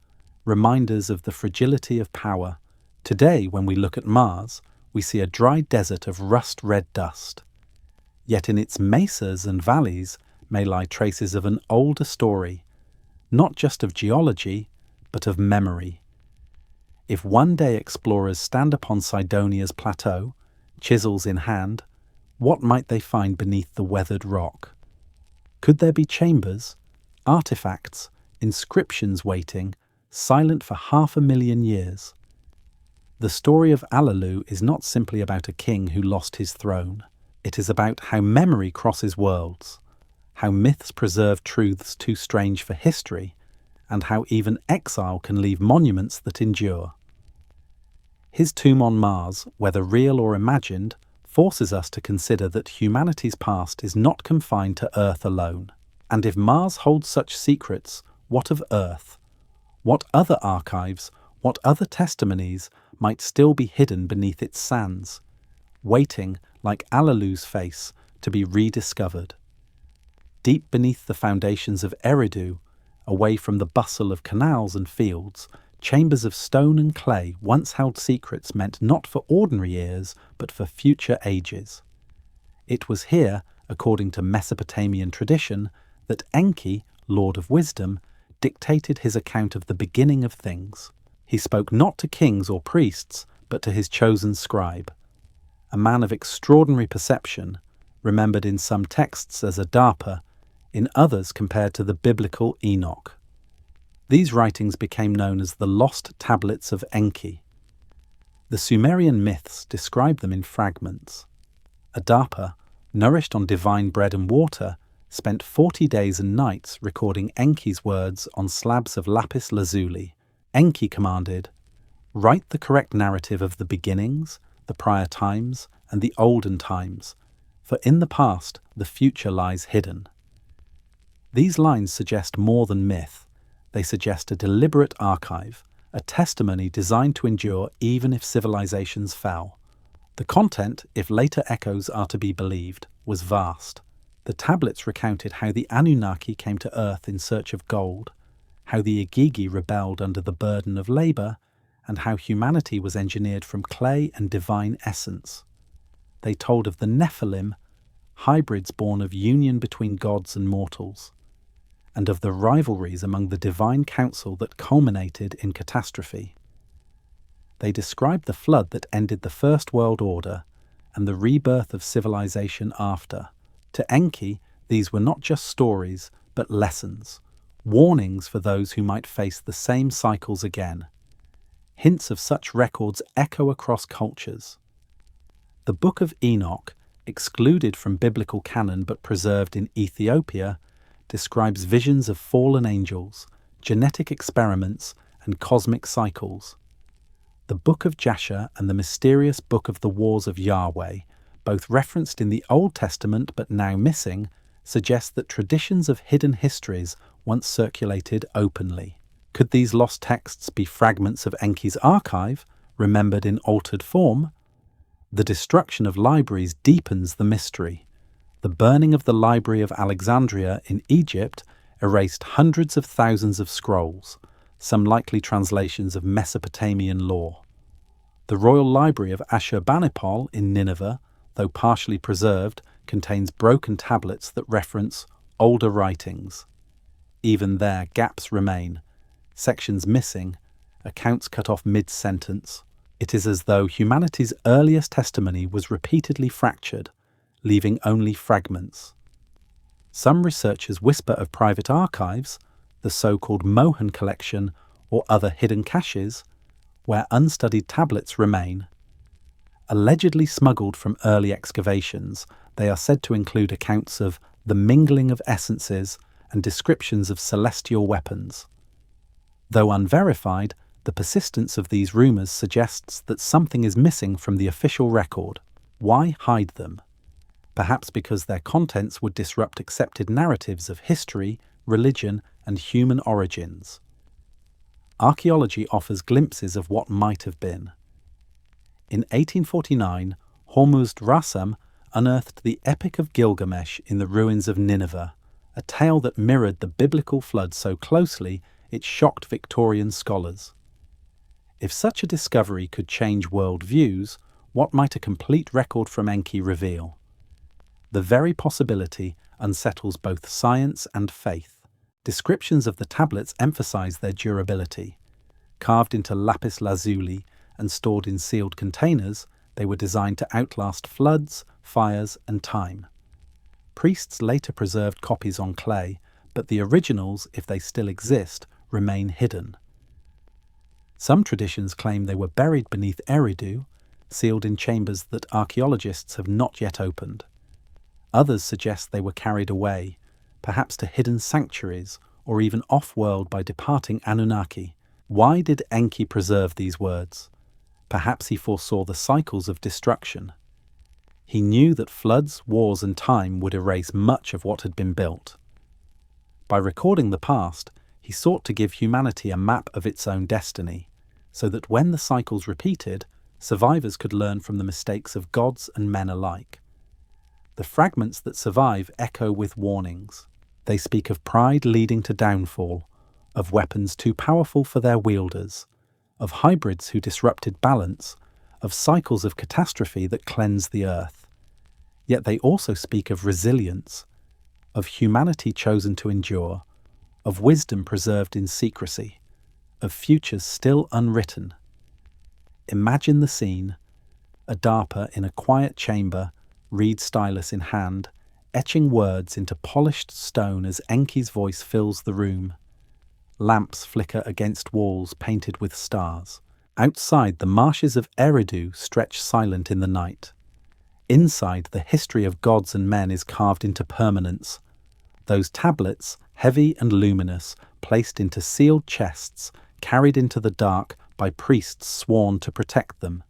reminders of the fragility of power. Today, when we look at Mars, we see a dry desert of rust-red dust. Yet in its mesas and valleys may lie traces of an older story, not just of geology, but of memory. If one day explorers stand upon Sidonia's plateau, chisels in hand, what might they find beneath the weathered rock? Could there be chambers, artifacts, inscriptions waiting, silent for 500,000 years? The story of Allelu is not simply about a king who lost his throne. It is about how memory crosses worlds, how myths preserve truths too strange for history, and how even exile can leave monuments that endure. His tomb on Mars, whether real or imagined, forces us to consider that humanity's past is not confined to Earth alone. And if Mars holds such secrets, what of Earth? What other archives, what other testimonies might still be hidden beneath its sands, waiting, like Allelu's face, to be rediscovered? Deep beneath the foundations of Eridu, away from the bustle of canals and fields, chambers of stone and clay once held secrets meant not for ordinary ears, but for future ages. It was here, according to Mesopotamian tradition, that Enki, Lord of Wisdom, dictated his account of the beginning of things. He spoke not to kings or priests, but to his chosen scribe, a man of extraordinary perception, remembered in some texts as Adapa, in others compared to the biblical Enoch. These writings became known as the Lost Tablets of Enki. The Sumerian myths describe them in fragments. Adapa, nourished on divine bread and water, spent 40 days and nights recording Enki's words on slabs of lapis lazuli. Enki commanded, "Write the correct narrative of the beginnings, the prior times, and the olden times, for in the past the future lies hidden." These lines suggest more than myth. They suggest a deliberate archive, a testimony designed to endure even if civilizations fell. The content, if later echoes are to be believed, was vast. The tablets recounted how the Anunnaki came to Earth in search of gold, how the Igigi rebelled under the burden of labor, and how humanity was engineered from clay and divine essence. They told of the Nephilim, hybrids born of union between gods and mortals, and of the rivalries among the divine council that culminated in Catastrophe. They described the flood that ended the First World Order and the rebirth of civilization after. To Enki, these were not just stories, but lessons, warnings for those who might face the same cycles again. Hints of such records echo across cultures. The Book of Enoch, excluded from biblical canon but preserved in Ethiopia, describes visions of fallen angels, genetic experiments, and cosmic cycles. The Book of Jasher and the mysterious Book of the Wars of Yahweh, both referenced in the Old Testament but now missing, suggest that traditions of hidden histories once circulated openly. Could these lost texts be fragments of Enki's archive, remembered in altered form? The destruction of libraries deepens the mystery. The burning of the Library of Alexandria in Egypt erased hundreds of thousands of scrolls, some likely translations of Mesopotamian lore. The Royal Library of Ashurbanipal in Nineveh, though partially preserved, contains broken tablets that reference older writings. Even there, gaps remain, sections missing, accounts cut off mid-sentence. It is as though humanity's earliest testimony was repeatedly fractured, leaving only fragments. Some researchers whisper of private archives, the so-called Mohan collection, or other hidden caches, where unstudied tablets remain. Allegedly smuggled from early excavations, they are said to include accounts of the mingling of essences and descriptions of celestial weapons. Though unverified, the persistence of these rumours suggests that something is missing from the official record. Why hide them? Perhaps because their contents would disrupt accepted narratives of history, religion, and human origins. Archaeology offers glimpses of what might have been. In 1849, Hormuzd Rassam unearthed the Epic of Gilgamesh in the ruins of Nineveh, a tale that mirrored the biblical flood so closely it shocked Victorian scholars. If such a discovery could change world views, what might a complete record from Enki reveal? The very possibility unsettles both science and faith. Descriptions of the tablets emphasize their durability. Carved into lapis lazuli and stored in sealed containers, they were designed to outlast floods, fires, and time. Priests later preserved copies on clay, but the originals, if they still exist, remain hidden. Some traditions claim they were buried beneath Eridu, sealed in chambers that archaeologists have not yet opened. Others suggest they were carried away, perhaps to hidden sanctuaries or even off-world by departing Anunnaki. Why did Enki preserve these words? Perhaps he foresaw the cycles of destruction. He knew that floods, wars, and time would erase much of what had been built. By recording the past, he sought to give humanity a map of its own destiny, so that when the cycles repeated, survivors could learn from the mistakes of gods and men alike. The fragments that survive echo with warnings. They speak of pride leading to downfall, of weapons too powerful for their wielders, of hybrids who disrupted balance, of cycles of catastrophe that cleanse the earth. Yet they also speak of resilience, of humanity chosen to endure, of wisdom preserved in secrecy, of futures still unwritten. Imagine the scene: a DARPA in a quiet chamber, reed stylus in hand, etching words into polished stone as Enki's voice fills the room. Lamps flicker against walls painted with stars. Outside, the marshes of Eridu stretch silent in the night. Inside, the history of gods and men is carved into permanence. Those tablets, heavy and luminous, placed into sealed chests, carried into the dark by priests sworn to protect them.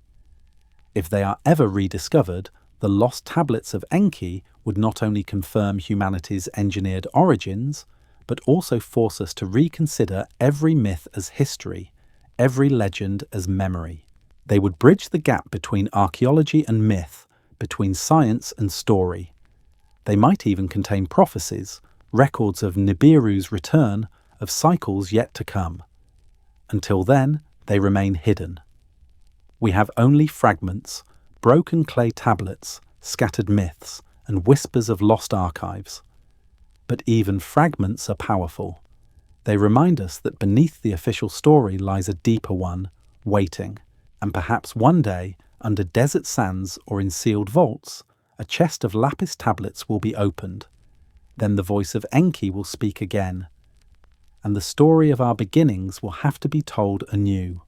If they are ever rediscovered, the lost tablets of Enki would not only confirm humanity's engineered origins, but also force us to reconsider every myth as history, every legend as memory. They would bridge the gap between archaeology and myth, between science and story. They might even contain prophecies, records of Nibiru's return, of cycles yet to come. Until then, they remain hidden. We have only fragments, broken clay tablets, scattered myths, and whispers of lost archives. But even fragments are powerful. They remind us that beneath the official story lies a deeper one, waiting, and perhaps one day, under desert sands or in sealed vaults, a chest of lapis tablets will be opened. Then the voice of Enki will speak again, and the story of our beginnings will have to be told anew.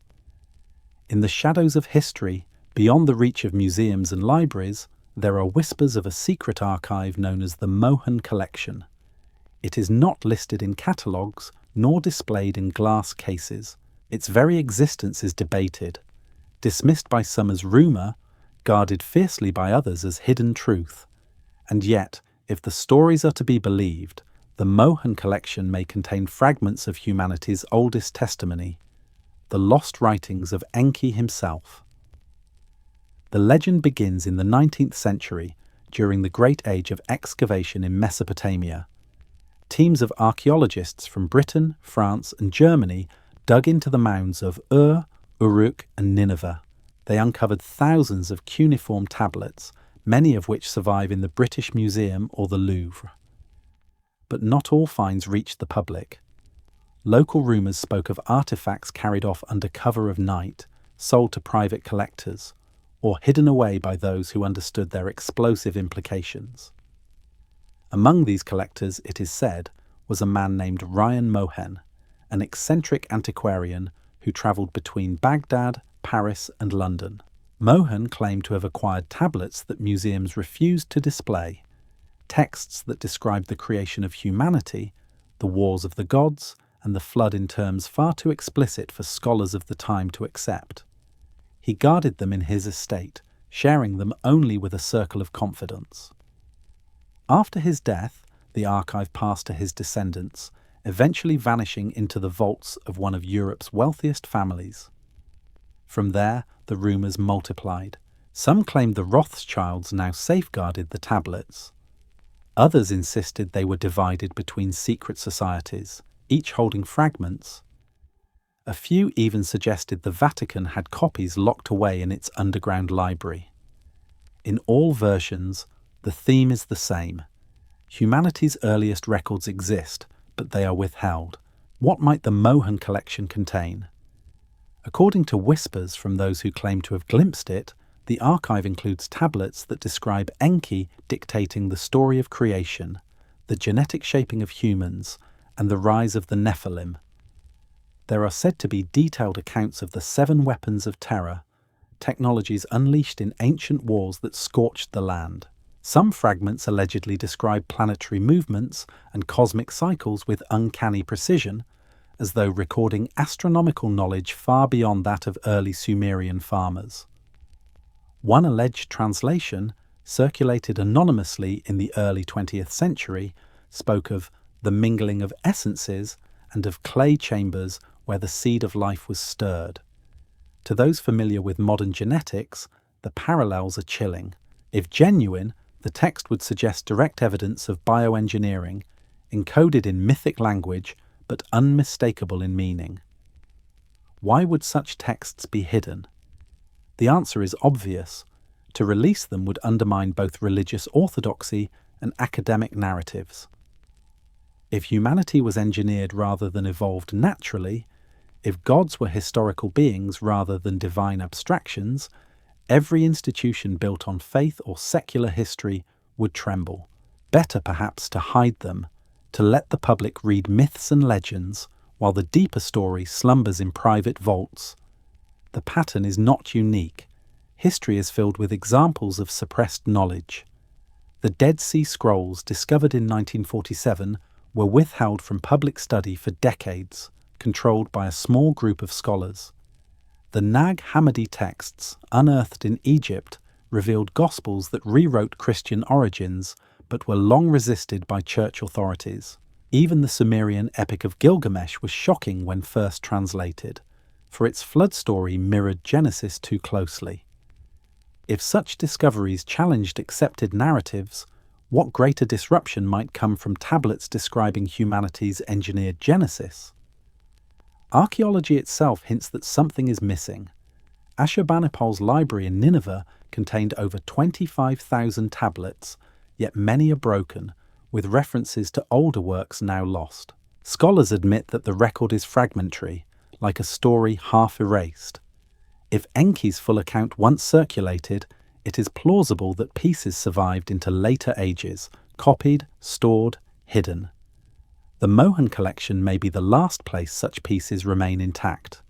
In the shadows of history, beyond the reach of museums and libraries, there are whispers of a secret archive known as the Mohan Collection. It is not listed in catalogues, nor displayed in glass cases. Its very existence is debated, dismissed by some as rumour, guarded fiercely by others as hidden truth. And yet, if the stories are to be believed, the Mohan Collection may contain fragments of humanity's oldest testimony, the lost writings of Enki himself. The legend begins in the 19th century, during the Great Age of excavation in Mesopotamia. Teams of archaeologists from Britain, France, and Germany dug into the mounds of Ur, Uruk, and Nineveh. They uncovered thousands of cuneiform tablets, many of which survive in the British Museum or the Louvre. But not all finds reached the public. Local rumours spoke of artefacts carried off under cover of night, sold to private collectors, or hidden away by those who understood their explosive implications. Among these collectors, it is said, was a man named Ryan Mohan, an eccentric antiquarian who travelled between Baghdad, Paris, and London. Mohan claimed to have acquired tablets that museums refused to display, texts that described the creation of humanity, the wars of the gods, and the flood in terms far too explicit for scholars of the time to accept. He guarded them in his estate, sharing them only with a circle of confidants. After his death, the archive passed to his descendants, eventually vanishing into the vaults of one of Europe's wealthiest families. From there, the rumours multiplied. Some claimed the Rothschilds now safeguarded the tablets. Others insisted they were divided between secret societies, each holding fragments. A few even suggested the Vatican had copies locked away in its underground library. In all versions, the theme is the same. Humanity's earliest records exist, but they are withheld. What might the Mohan Collection contain? According to whispers from those who claim to have glimpsed it, the archive includes tablets that describe Enki dictating the story of creation, the genetic shaping of humans, and the rise of the Nephilim. There are said to be detailed accounts of the 7 weapons of terror, technologies unleashed in ancient wars that scorched the land. Some fragments allegedly describe planetary movements and cosmic cycles with uncanny precision, as though recording astronomical knowledge far beyond that of early Sumerian farmers. One alleged translation, circulated anonymously in the early 20th century, spoke of the mingling of essences and of clay chambers where the seed of life was stirred. To those familiar with modern genetics, the parallels are chilling. If genuine, the text would suggest direct evidence of bioengineering, encoded in mythic language but unmistakable in meaning. Why would such texts be hidden? The answer is obvious. To release them would undermine both religious orthodoxy and academic narratives. If humanity was engineered rather than evolved naturally, if gods were historical beings rather than divine abstractions, every institution built on faith or secular history would tremble. Better perhaps to hide them, to let the public read myths and legends while the deeper story slumbers in private vaults. The pattern is not unique. History is filled with examples of suppressed knowledge. The Dead Sea Scrolls, discovered in 1947, were withheld from public study for decades, controlled by a small group of scholars. The Nag Hammadi texts, unearthed in Egypt, revealed gospels that rewrote Christian origins, but were long resisted by church authorities. Even the Sumerian Epic of Gilgamesh was shocking when first translated, for its flood story mirrored Genesis too closely. If such discoveries challenged accepted narratives, what greater disruption might come from tablets describing humanity's engineered Genesis? Archaeology itself hints that something is missing. Ashurbanipal's library in Nineveh contained over 25,000 tablets, yet many are broken, with references to older works now lost. Scholars admit that the record is fragmentary, like a story half erased. If Enki's full account once circulated, it is plausible that pieces survived into later ages, copied, stored, hidden. The Mohan collection may be the last place such pieces remain intact.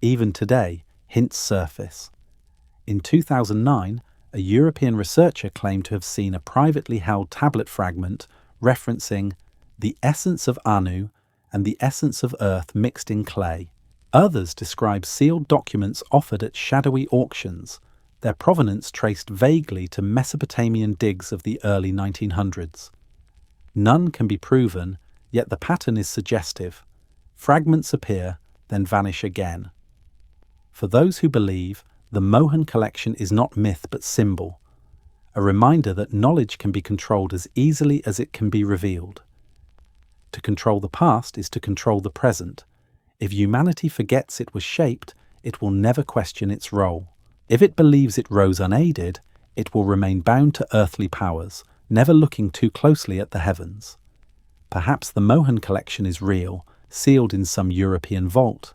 Even today, hints surface. In 2009, a European researcher claimed to have seen a privately held tablet fragment referencing the essence of Anu and the essence of Earth mixed in clay. Others describe sealed documents offered at shadowy auctions, their provenance traced vaguely to Mesopotamian digs of the early 1900s. None can be proven, yet the pattern is suggestive. Fragments appear, then vanish again. For those who believe, the Mohan collection is not myth but symbol, a reminder that knowledge can be controlled as easily as it can be revealed. To control the past is to control the present. If humanity forgets it was shaped, it will never question its role. If it believes it rose unaided, it will remain bound to earthly powers, never looking too closely at the heavens. Perhaps the Mohan collection is real, sealed in some European vault.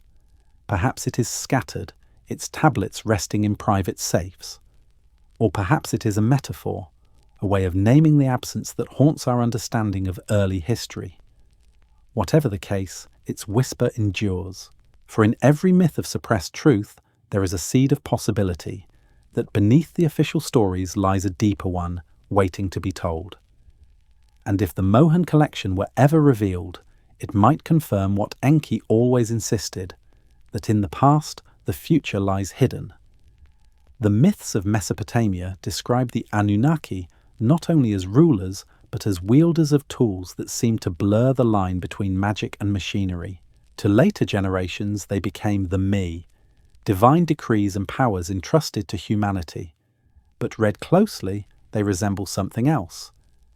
Perhaps it is scattered, its tablets resting in private safes. Or perhaps it is a metaphor, a way of naming the absence that haunts our understanding of early history. Whatever the case, its whisper endures. For in every myth of suppressed truth, there is a seed of possibility, that beneath the official stories lies a deeper one, waiting to be told. And if the Mohan collection were ever revealed, it might confirm what Enki always insisted, that in the past, the future lies hidden. The myths of Mesopotamia describe the Anunnaki not only as rulers, but as wielders of tools that seem to blur the line between magic and machinery. To later generations, they became the Me, divine decrees and powers entrusted to humanity. But read closely, they resemble something else.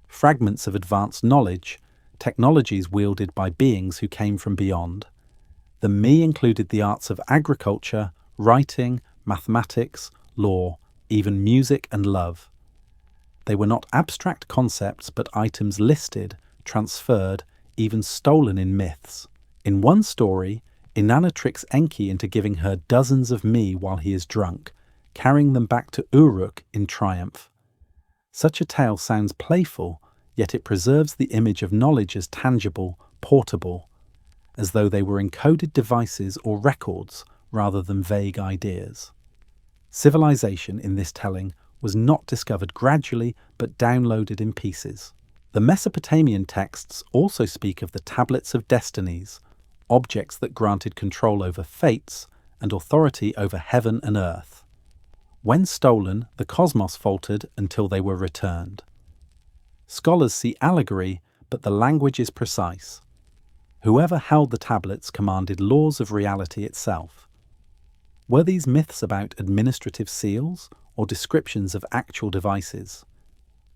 Fragments of advanced knowledge, technologies wielded by beings who came from beyond. The Me included the arts of agriculture, writing, mathematics, law, even music and love. They were not abstract concepts, but items listed, transferred, even stolen in myths. In one story, Inanna tricks Enki into giving her dozens of me while he is drunk, carrying them back to Uruk in triumph. Such a tale sounds playful, yet it preserves the image of knowledge as tangible, portable, as though they were encoded devices or records rather than vague ideas. Civilization in this telling was not discovered gradually but downloaded in pieces. The Mesopotamian texts also speak of the tablets of destinies, objects that granted control over fates and authority over heaven and earth. When stolen, the cosmos faltered until they were returned. Scholars see allegory, but the language is precise. Whoever held the tablets commanded laws of reality itself. Were these myths about administrative seals or descriptions of actual devices?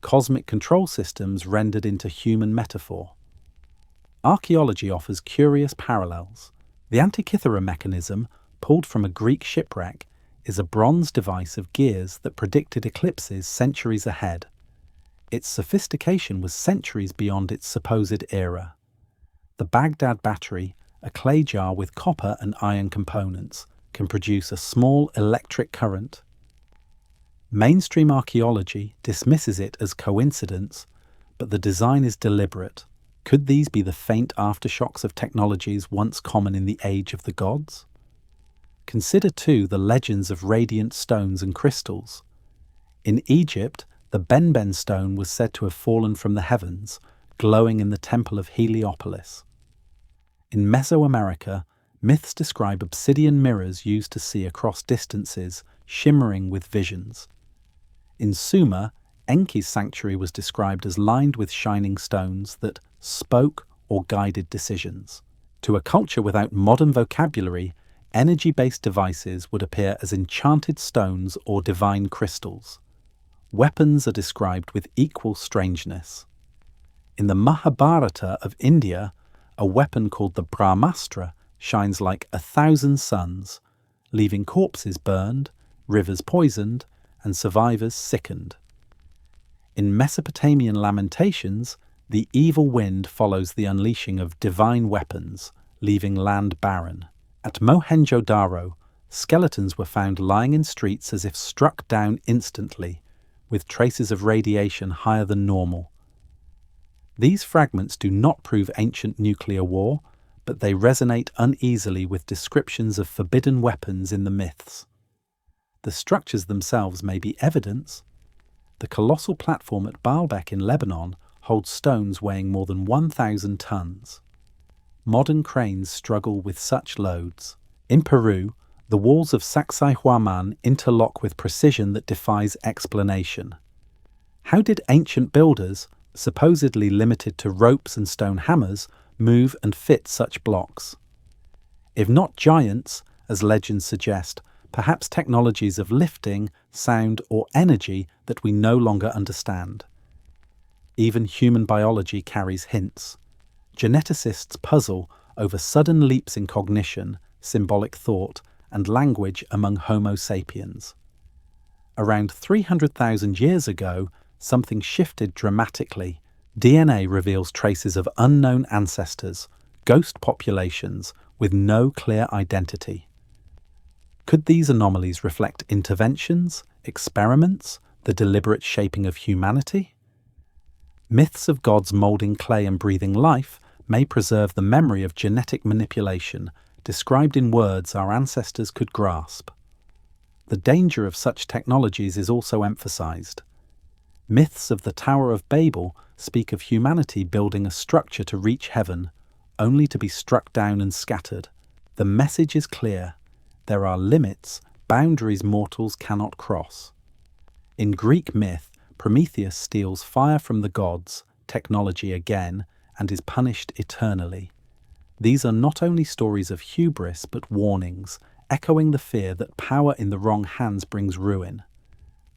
Cosmic control systems rendered into human metaphor? Archaeology offers curious parallels. The Antikythera mechanism, pulled from a Greek shipwreck, is a bronze device of gears that predicted eclipses centuries ahead. Its sophistication was centuries beyond its supposed era. The Baghdad battery, a clay jar with copper and iron components, can produce a small electric current. Mainstream archaeology dismisses it as coincidence, but the design is deliberate. Could these be the faint aftershocks of technologies once common in the age of the gods? Consider too the legends of radiant stones and crystals. In Egypt, the Benben stone was said to have fallen from the heavens, glowing in the temple of Heliopolis. In Mesoamerica, myths describe obsidian mirrors used to see across distances, shimmering with visions. In Sumer, Enki's sanctuary was described as lined with shining stones that spoke or guided decisions. To a culture without modern vocabulary, energy-based devices would appear as enchanted stones or divine crystals. Weapons are described with equal strangeness. In the Mahabharata of India, a weapon called the Brahmastra shines like 1,000 suns, leaving corpses burned, rivers poisoned, and survivors sickened. In Mesopotamian lamentations, the evil wind follows the unleashing of divine weapons, leaving land barren. At Mohenjo-Daro, skeletons were found lying in streets as if struck down instantly, with traces of radiation higher than normal. These fragments do not prove ancient nuclear war, but they resonate uneasily with descriptions of forbidden weapons in the myths. The structures themselves may be evidence. The colossal platform at Baalbek in Lebanon holds stones weighing more than 1,000 tons. Modern cranes struggle with such loads. In Peru, the walls of Sacsayhuaman interlock with precision that defies explanation. How did ancient builders, supposedly limited to ropes and stone hammers, move and fit such blocks? If not giants, as legends suggest, perhaps technologies of lifting, sound, or energy that we no longer understand. Even human biology carries hints. Geneticists puzzle over sudden leaps in cognition, symbolic thought, and language among Homo sapiens. Around 300,000 years ago, something shifted dramatically. DNA reveals traces of unknown ancestors, ghost populations with no clear identity. Could these anomalies reflect interventions, experiments, the deliberate shaping of humanity? Myths of gods moulding clay and breathing life may preserve the memory of genetic manipulation described in words our ancestors could grasp. The danger of such technologies is also emphasized. Myths of the Tower of Babel speak of humanity building a structure to reach heaven, only to be struck down and scattered. The message is clear. There are limits, boundaries mortals cannot cross. In Greek myth, Prometheus steals fire from the gods, technology again, and is punished eternally. These are not only stories of hubris but warnings, echoing the fear that power in the wrong hands brings ruin.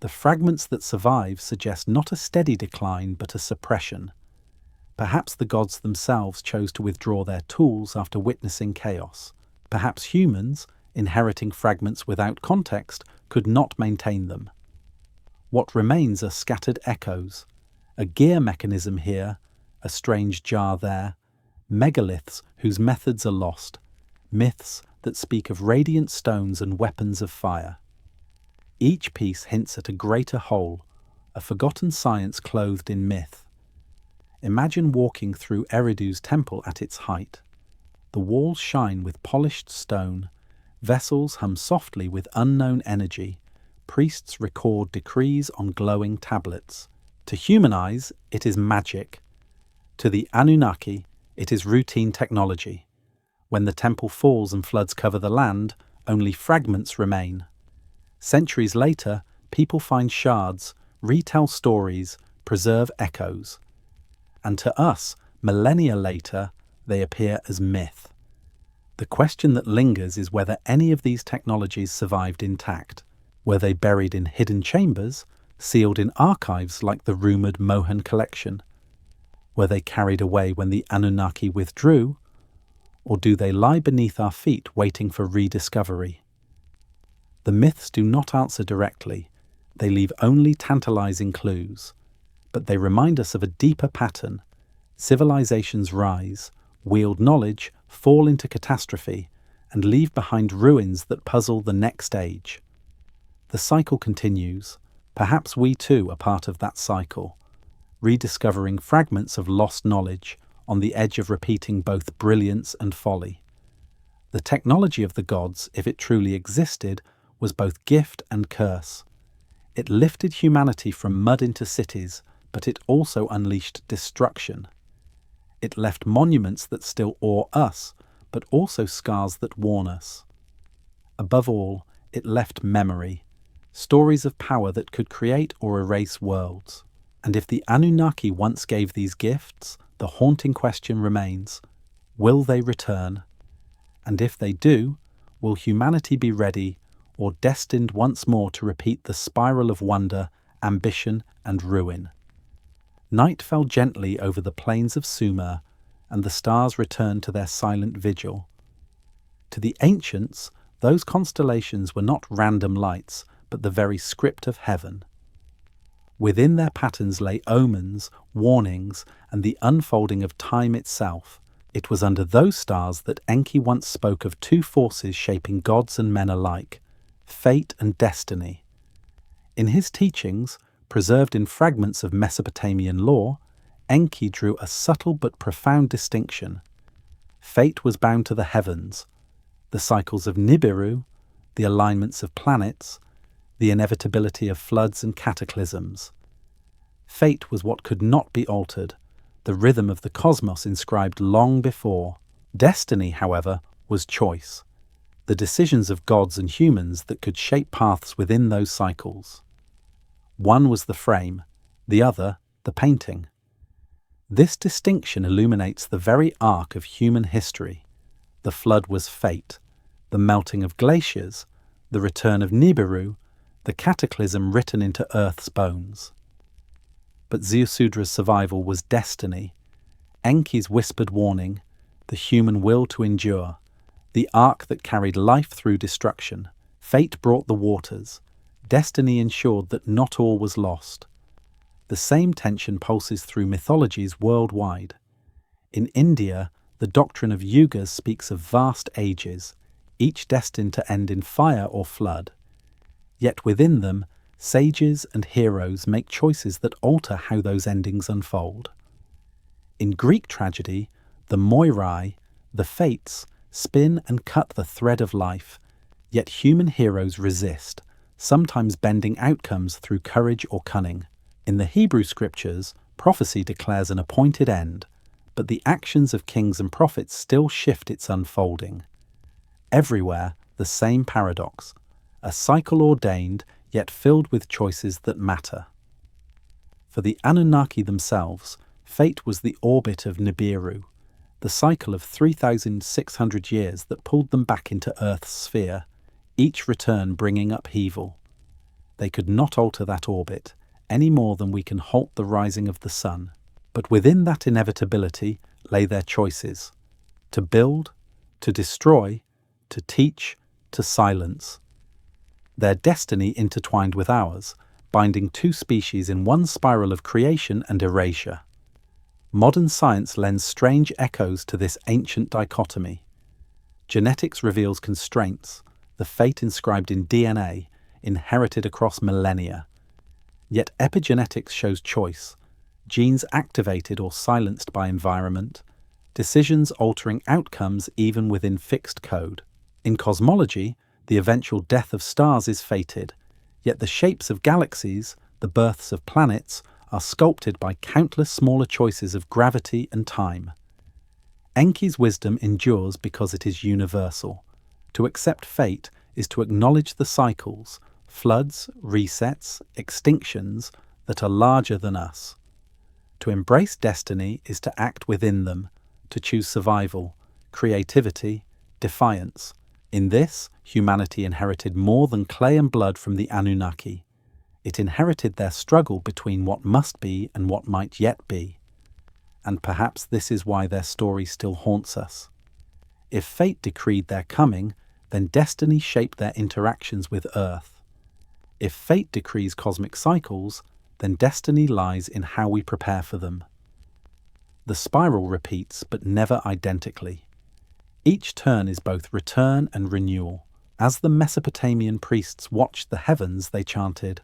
The fragments that survive suggest not a steady decline but a suppression. Perhaps the gods themselves chose to withdraw their tools after witnessing chaos. Perhaps humans, inheriting fragments without context, could not maintain them. What remains are scattered echoes. A gear mechanism here, a strange jar there, megaliths whose methods are lost, myths that speak of radiant stones and weapons of fire. Each piece hints at a greater whole, a forgotten science clothed in myth. Imagine walking through Eridu's temple at its height. The walls shine with polished stone, vessels hum softly with unknown energy, priests record decrees on glowing tablets. To human eyes, it is magic. To the Anunnaki, it is routine technology. When the temple falls and floods cover the land, only fragments remain. Centuries later, people find shards, retell stories, preserve echoes. And to us, millennia later, they appear as myth. The question that lingers is whether any of these technologies survived intact. Were they buried in hidden chambers, sealed in archives like the rumoured Mohan collection? Were they carried away when the Anunnaki withdrew? Or do they lie beneath our feet waiting for rediscovery? The myths do not answer directly. They leave only tantalizing clues. But they remind us of a deeper pattern. Civilizations rise, wield knowledge, fall into catastrophe, and leave behind ruins that puzzle the next age. The cycle continues. Perhaps we too are part of that cycle, rediscovering fragments of lost knowledge on the edge of repeating both brilliance and folly. The technology of the gods, if it truly existed, was both gift and curse. It lifted humanity from mud into cities, but it also unleashed destruction. It left monuments that still awe us, but also scars that warn us. Above all, it left memory, stories of power that could create or erase worlds. And if the Anunnaki once gave these gifts, the haunting question remains, will they return? And if they do, will humanity be ready or destined once more to repeat the spiral of wonder, ambition, and ruin? Night fell gently over the plains of Sumer, and the stars returned to their silent vigil. To the ancients, those constellations were not random lights, but the very script of heaven. Within their patterns lay omens, warnings, and the unfolding of time itself. It was under those stars that Enki once spoke of two forces shaping gods and men alike, fate and destiny. In his teachings, preserved in fragments of Mesopotamian lore, Enki drew a subtle but profound distinction. Fate was bound to the heavens, the cycles of Nibiru, the alignments of planets, the inevitability of floods and cataclysms. Fate was what could not be altered, the rhythm of the cosmos inscribed long before. Destiny, however, was choice, the decisions of gods and humans that could shape paths within those cycles. One was the frame, the other the painting. This distinction illuminates the very arc of human history. The flood was fate, the melting of glaciers, the return of Nibiru, the cataclysm written into Earth's bones. But Ziusudra's survival was destiny, Enki's whispered warning, the human will to endure, the arc that carried life through destruction. Fate brought the waters, destiny ensured that not all was lost. The same tension pulses through mythologies worldwide. In India, the doctrine of yugas speaks of vast ages, each destined to end in fire or flood. Yet within them, sages and heroes make choices that alter how those endings unfold. In Greek tragedy, the Moirai, the fates, spin and cut the thread of life, yet human heroes resist, sometimes bending outcomes through courage or cunning. In the Hebrew scriptures, prophecy declares an appointed end, but the actions of kings and prophets still shift its unfolding. Everywhere, the same paradox, a cycle ordained, yet filled with choices that matter. For the Anunnaki themselves, fate was the orbit of Nibiru, the cycle of 3,600 years that pulled them back into Earth's sphere, each return bringing upheaval. They could not alter that orbit, any more than we can halt the rising of the sun. But within that inevitability lay their choices: to build, to destroy, to teach, to silence. Their destiny intertwined with ours, binding two species in one spiral of creation and erasure. Modern science lends strange echoes to this ancient dichotomy. Genetics reveals constraints, the fate inscribed in DNA, inherited across millennia. Yet epigenetics shows choice, genes activated or silenced by environment, decisions altering outcomes even within fixed code. In cosmology, the eventual death of stars is fated, yet the shapes of galaxies, the births of planets, are sculpted by countless smaller choices of gravity and time. Enki's wisdom endures because it is universal. To accept fate is to acknowledge the cycles, floods, resets, extinctions that are larger than us. To embrace destiny is to act within them, to choose survival, creativity, defiance. In this, humanity inherited more than clay and blood from the Anunnaki. It inherited their struggle between what must be and what might yet be. And perhaps this is why their story still haunts us. If fate decreed their coming, then destiny shaped their interactions with Earth. If fate decrees cosmic cycles, then destiny lies in how we prepare for them. The spiral repeats, but never identically. Each turn is both return and renewal. As the Mesopotamian priests watched the heavens, they chanted,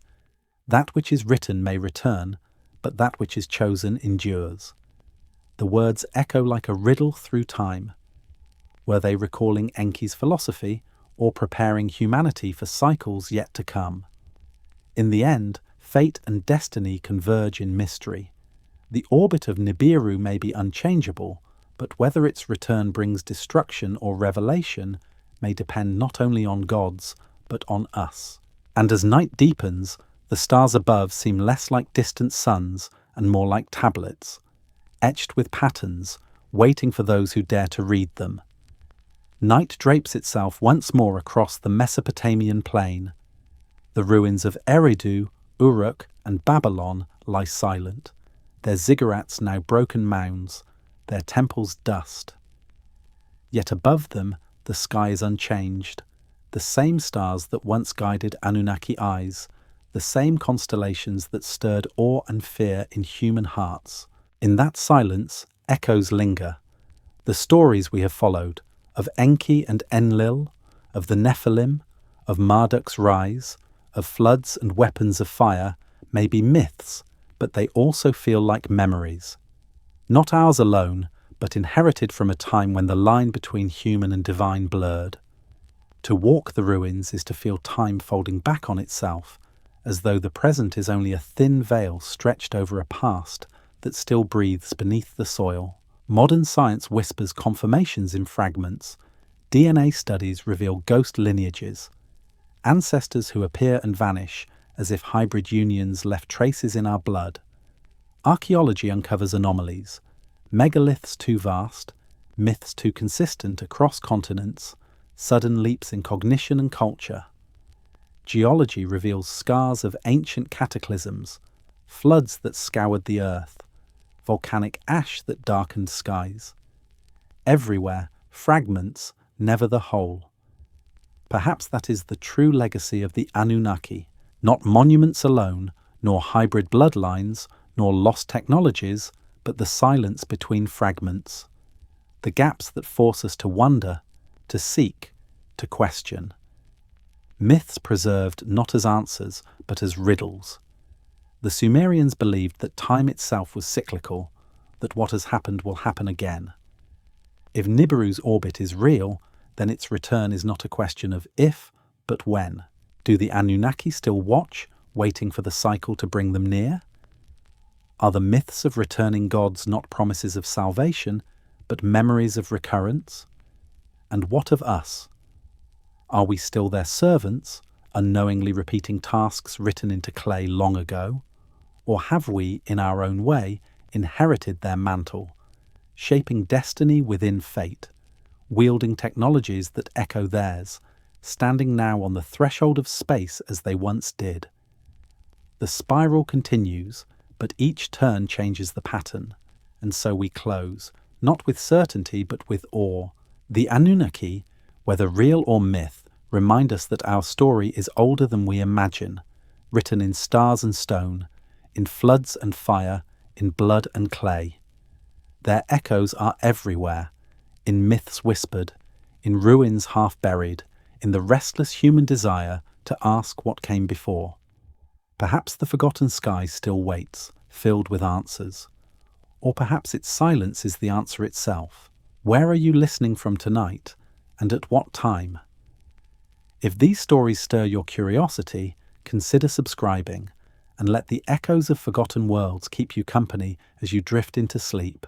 "That which is written may return, but that which is chosen endures." The words echo like a riddle through time. Were they recalling Enki's philosophy or preparing humanity for cycles yet to come? In the end, fate and destiny converge in mystery. The orbit of Nibiru may be unchangeable, but whether its return brings destruction or revelation may depend not only on gods, but on us. And as night deepens, the stars above seem less like distant suns and more like tablets, etched with patterns, waiting for those who dare to read them. Night drapes itself once more across the Mesopotamian plain. The ruins of Eridu, Uruk, and Babylon lie silent, their ziggurats now broken mounds, their temples dust. Yet above them, the sky is unchanged, the same stars that once guided Anunnaki eyes, the same constellations that stirred awe and fear in human hearts. In that silence, echoes linger. The stories we have followed, of Enki and Enlil, of the Nephilim, of Marduk's rise, of floods and weapons of fire, may be myths, but they also feel like memories. Not ours alone, but inherited from a time when the line between human and divine blurred. To walk the ruins is to feel time folding back on itself, as though the present is only a thin veil stretched over a past that still breathes beneath the soil. Modern science whispers confirmations in fragments. DNA studies reveal ghost lineages, ancestors who appear and vanish as if hybrid unions left traces in our blood. Archaeology uncovers anomalies, megaliths too vast, myths too consistent across continents, sudden leaps in cognition and culture. Geology reveals scars of ancient cataclysms, floods that scoured the earth, volcanic ash that darkened skies. Everywhere, fragments, never the whole. Perhaps that is the true legacy of the Anunnaki, not monuments alone, nor hybrid bloodlines, nor lost technologies, but the silence between fragments, the gaps that force us to wonder, to seek, to question. Myths preserved not as answers, but as riddles. The Sumerians believed that time itself was cyclical, that what has happened will happen again. If Nibiru's orbit is real, then its return is not a question of if, but when. Do the Anunnaki still watch, waiting for the cycle to bring them near? Are the myths of returning gods not promises of salvation, but memories of recurrence? And what of us? Are we still their servants, unknowingly repeating tasks written into clay long ago? Or have we, in our own way, inherited their mantle, shaping destiny within fate, wielding technologies that echo theirs, standing now on the threshold of space as they once did? The spiral continues, but each turn changes the pattern, and so we close, not with certainty but with awe. The Anunnaki, whether real or myth, remind us that our story is older than we imagine, written in stars and stone, in floods and fire, in blood and clay. Their echoes are everywhere, in myths whispered, in ruins half buried, in the restless human desire to ask what came before. Perhaps the forgotten sky still waits, filled with answers. Or perhaps its silence is the answer itself. Where are you listening from tonight, and at what time? If these stories stir your curiosity, consider subscribing, and let the echoes of forgotten worlds keep you company as you drift into sleep.